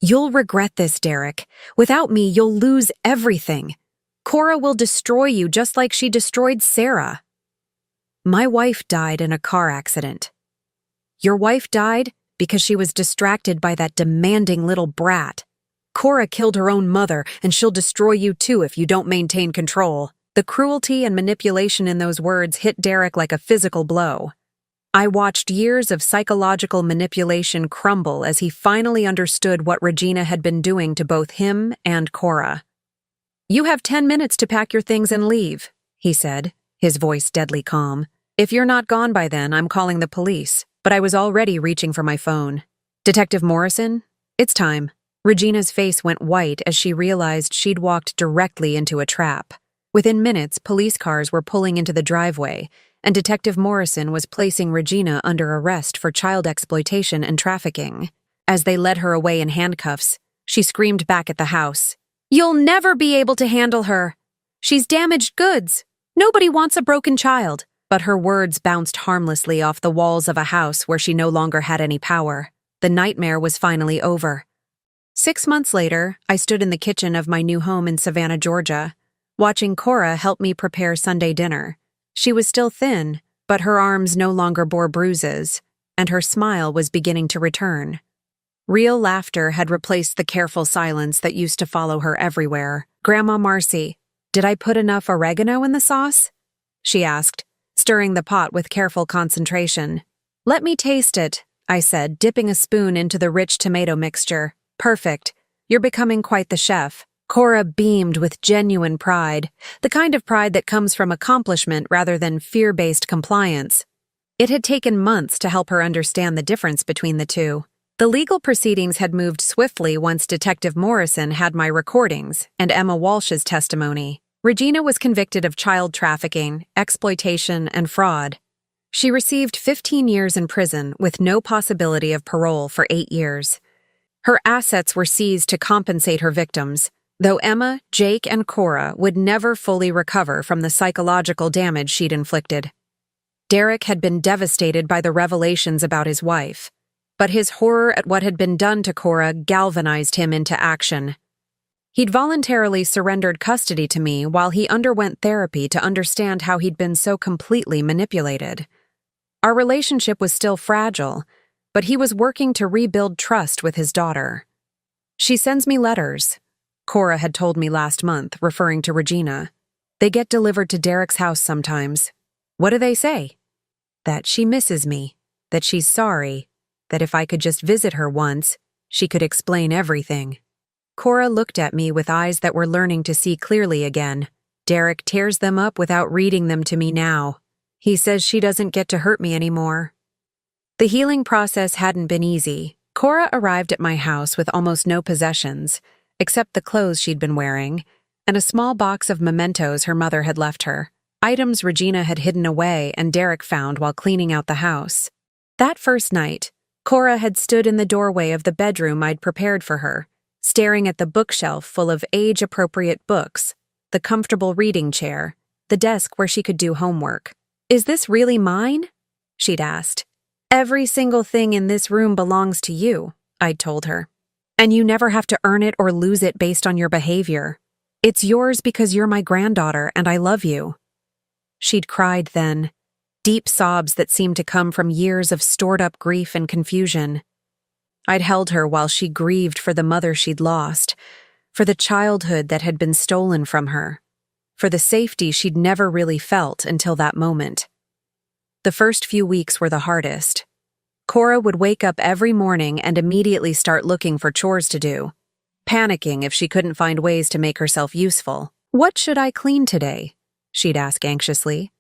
You'll regret this, Derek. Without me, you'll lose everything. Cora will destroy you just like she destroyed Sarah. My wife died in a car accident. Your wife died because she was distracted by that demanding little brat. Cora killed her own mother, and she'll destroy you too if you don't maintain control. The cruelty and manipulation in those words hit Derek like a physical blow. I watched years of psychological manipulation crumble as he finally understood what Regina had been doing to both him and Cora. You have 10 minutes to pack your things and leave, he said, his voice deadly calm. If you're not gone by then, I'm calling the police. But I was already reaching for my phone. Detective Morrison? It's time. Regina's face went white as she realized she'd walked directly into a trap. Within minutes, police cars were pulling into the driveway, and Detective Morrison was placing Regina under arrest for child exploitation and trafficking. As they led her away in handcuffs, she screamed back at the house. You'll never be able to handle her. She's damaged goods. Nobody wants a broken child. But her words bounced harmlessly off the walls of a house where she no longer had any power. The nightmare was finally over. 6 months later, I stood in the kitchen of my new home in Savannah, Georgia, watching Cora help me prepare Sunday dinner. She was still thin, but her arms no longer bore bruises, and her smile was beginning to return. Real laughter had replaced the careful silence that used to follow her everywhere. Grandma Marcy, did I put enough oregano in the sauce? She asked, stirring the pot with careful concentration. Let me taste it, I said, dipping a spoon into the rich tomato mixture. Perfect. You're becoming quite the chef. Cora beamed with genuine pride, the kind of pride that comes from accomplishment rather than fear-based compliance. It had taken months to help her understand the difference between the two. The legal proceedings had moved swiftly once Detective Morrison had my recordings and Emma Walsh's testimony. Regina was convicted of child trafficking, exploitation, and fraud. She received 15 years in prison with no possibility of parole for 8 years. Her assets were seized to compensate her victims, though Emma, Jake, and Cora would never fully recover from the psychological damage she'd inflicted. Derek had been devastated by the revelations about his wife, but his horror at what had been done to Cora galvanized him into action. He'd voluntarily surrendered custody to me while he underwent therapy to understand how he'd been so completely manipulated. Our relationship was still fragile, but he was working to rebuild trust with his daughter. "She sends me letters," Cora had told me last month, referring to Regina. "They get delivered to Derek's house sometimes. What do they say?" That she misses me, that she's sorry, that if I could just visit her once, she could explain everything. Cora looked at me with eyes that were learning to see clearly again. Derek tears them up without reading them to me now. He says she doesn't get to hurt me anymore. The healing process hadn't been easy. Cora arrived at my house with almost no possessions, except the clothes she'd been wearing, and a small box of mementos her mother had left her, items Regina had hidden away and Derek found while cleaning out the house. That first night, Cora had stood in the doorway of the bedroom I'd prepared for her, staring at the bookshelf full of age-appropriate books, the comfortable reading chair, the desk where she could do homework. "Is this really mine?" she'd asked. "Every single thing in this room belongs to you," I'd told her. "And you never have to earn it or lose it based on your behavior. It's yours because you're my granddaughter and I love you." She'd cried then, deep sobs that seemed to come from years of stored-up grief and confusion. I'd held her while she grieved for the mother she'd lost, for the childhood that had been stolen from her, for the safety she'd never really felt until that moment. The first few weeks were the hardest. Cora would wake up every morning and immediately start looking for chores to do, panicking if she couldn't find ways to make herself useful. "What should I clean today?" she'd ask anxiously.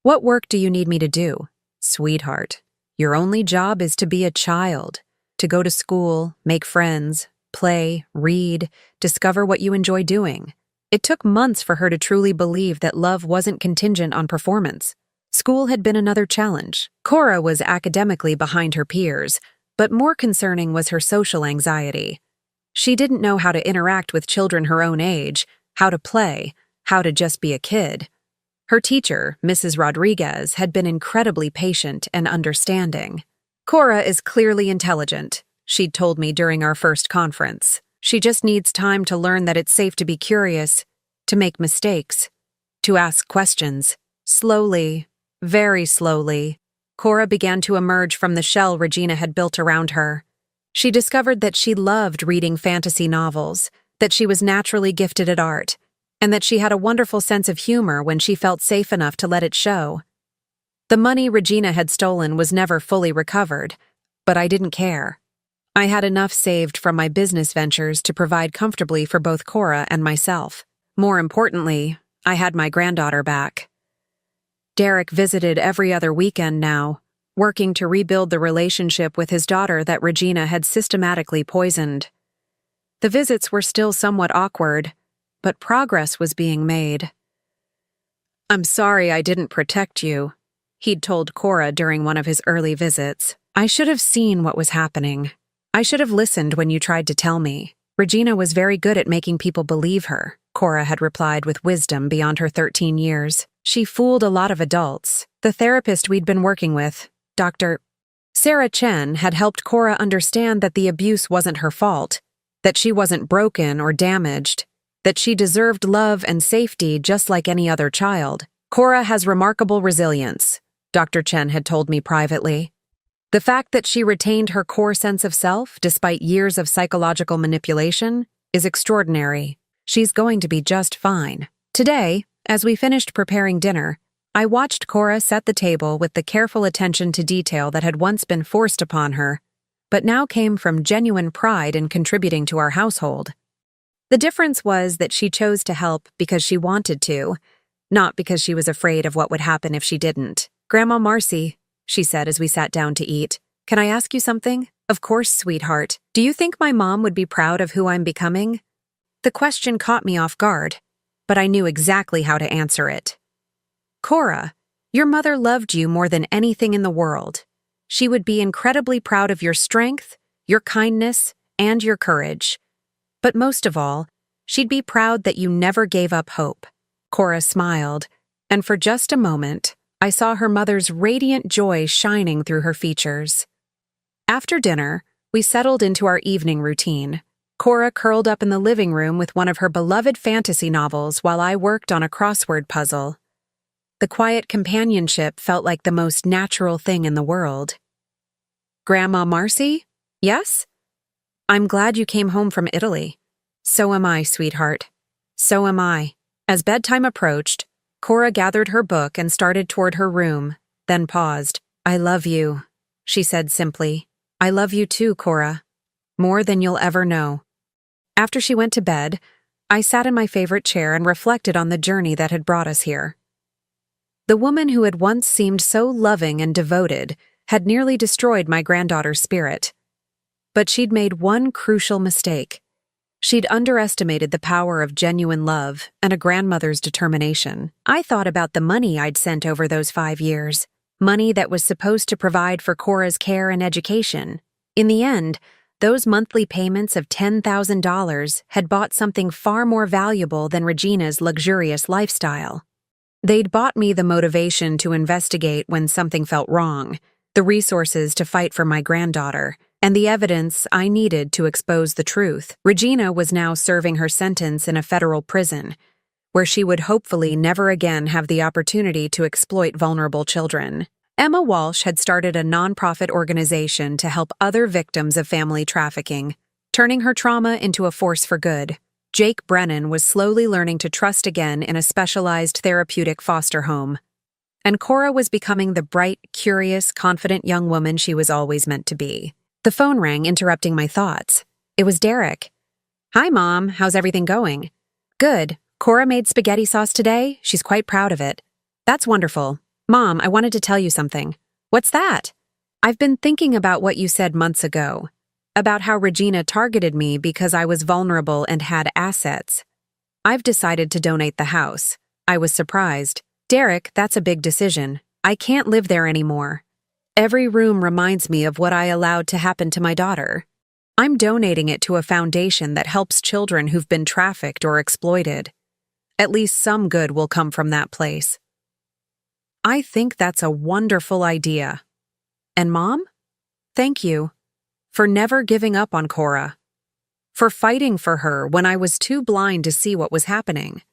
"What work do you need me to do?" "Sweetheart, your only job is to be a child, to go to school, make friends, play, read, discover what you enjoy doing." It took months for her to truly believe that love wasn't contingent on performance. School had been another challenge. Cora was academically behind her peers, but more concerning was her social anxiety. She didn't know how to interact with children her own age, how to play, how to just be a kid. Her teacher, Mrs. Rodriguez, had been incredibly patient and understanding. "Cora is clearly intelligent," she'd told me during our first conference. "She just needs time to learn that it's safe to be curious, to make mistakes, to ask questions." Slowly, very slowly, Cora began to emerge from the shell Regina had built around her. She discovered that she loved reading fantasy novels, that she was naturally gifted at art, and that she had a wonderful sense of humor when she felt safe enough to let it show. The money Regina had stolen was never fully recovered, but I didn't care. I had enough saved from my business ventures to provide comfortably for both Cora and myself. More importantly, I had my granddaughter back. Derek visited every other weekend now, working to rebuild the relationship with his daughter that Regina had systematically poisoned. The visits were still somewhat awkward, but progress was being made. "I'm sorry I didn't protect you," he'd told Cora during one of his early visits. "I should have seen what was happening. I should have listened when you tried to tell me." Regina was very good at making people believe her, Cora had replied with wisdom beyond her 13 years. "She fooled a lot of adults. The therapist we'd been working with, Dr. Sarah Chen, had helped Cora understand that the abuse wasn't her fault, that she wasn't broken or damaged, that she deserved love and safety just like any other child. "Cora has remarkable resilience," Dr. Chen had told me privately. "The fact that she retained her core sense of self despite years of psychological manipulation is extraordinary. She's going to be just fine." Today, as we finished preparing dinner, I watched Cora set the table with the careful attention to detail that had once been forced upon her, but now came from genuine pride in contributing to our household. The difference was that she chose to help because she wanted to, not because she was afraid of what would happen if she didn't. "Grandma Marcy," she said as we sat down to eat, "can I ask you something?" "Of course, sweetheart. Do you think my mom would be proud of who I'm becoming?" The question caught me off guard, but I knew exactly how to answer it. "Cora, Your mother loved you more than anything in the world. She would be incredibly proud of your strength, your kindness, and your courage. But most of all, she'd be proud that you never gave up hope." Cora smiled, and for just a moment, I saw her mother's radiant joy shining through her features. After dinner, we settled into our evening routine. Cora curled up in the living room with one of her beloved fantasy novels while I worked on a crossword puzzle. The quiet companionship felt like the most natural thing in the world. "Grandma Marcy? Yes? I'm glad you came home from Italy." "So am I, sweetheart. So am I." As bedtime approached, Cora gathered her book and started toward her room, then paused. "I love you," she said simply. "I love you too, Cora. More than you'll ever know." After she went to bed, I sat in my favorite chair and reflected on the journey that had brought us here. The woman who had once seemed so loving and devoted had nearly destroyed my granddaughter's spirit. But she'd made one crucial mistake. She'd underestimated the power of genuine love and a grandmother's determination. I thought about the money I'd sent over those 5 years, money that was supposed to provide for Cora's care and education. In the end, those monthly payments of $10,000 had bought something far more valuable than Regina's luxurious lifestyle. They'd bought me the motivation to investigate when something felt wrong, the resources to fight for my granddaughter, and the evidence I needed to expose the truth. Regina was now serving her sentence in a federal prison, where she would hopefully never again have the opportunity to exploit vulnerable children. Emma Walsh had started a nonprofit organization to help other victims of family trafficking, turning her trauma into a force for good. Jake Brennan was slowly learning to trust again in a specialized therapeutic foster home. And Cora was becoming the bright, curious, confident young woman she was always meant to be. The phone rang, interrupting my thoughts. It was Derek. "Hi, Mom. How's everything going?" "Good. Cora made spaghetti sauce today. She's quite proud of it." "That's wonderful. Mom, I wanted to tell you something." "What's that?" "I've been thinking about what you said months ago, about how Regina targeted me because I was vulnerable and had assets. I've decided to donate the house." I was surprised. "Derek, that's a big decision. I can't live there anymore. Every room reminds me of what I allowed to happen to my daughter. I'm donating it to a foundation that helps children who've been trafficked or exploited. At least some good will come from that place." "I think that's a wonderful idea." "And Mom? Thank you for never giving up on Cora, for fighting for her when I was too blind to see what was happening.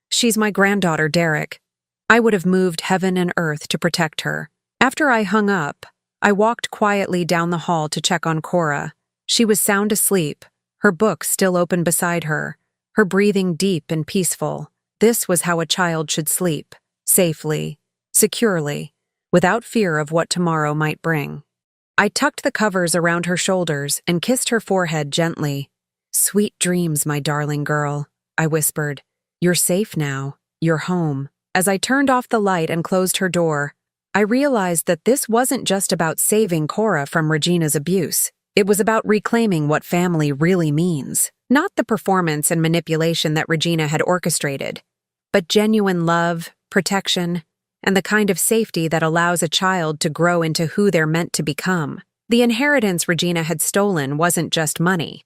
She's my granddaughter, Derek. I would have moved heaven and earth to protect her." After I hung up, I walked quietly down the hall to check on Cora. She was sound asleep, her book still open beside her, her breathing deep and peaceful. This was how a child should sleep, safely, securely, without fear of what tomorrow might bring. I tucked the covers around her shoulders and kissed her forehead gently. "Sweet dreams, my darling girl," I whispered. "You're safe now. You're home." As I turned off the light and closed her door, I realized that this wasn't just about saving Cora from Regina's abuse. It was about reclaiming what family really means. Not the performance and manipulation that Regina had orchestrated, but genuine love, protection, and the kind of safety that allows a child to grow into who they're meant to become. The inheritance Regina had stolen wasn't just money.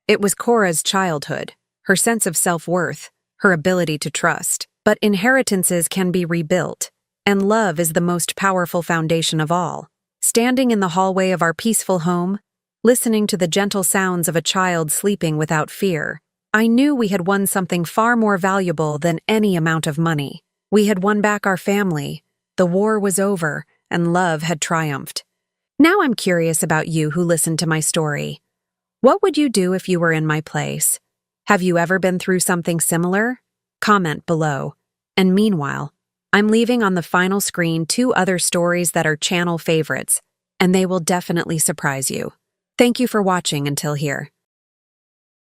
It was Cora's childhood, her sense of self-worth, her ability to trust. But inheritances can be rebuilt, and love is the most powerful foundation of all. Standing in the hallway of our peaceful home, listening to the gentle sounds of a child sleeping without fear, I knew we had won something far more valuable than any amount of money. We had won back our family, the war was over, and love had triumphed. Now I'm curious about you who listened to my story. What would you do if you were in my place? Have you ever been through something similar? Comment below. And meanwhile, I'm leaving on the final screen 2 other stories that are channel favorites, and they will definitely surprise you. Thank you for watching until here.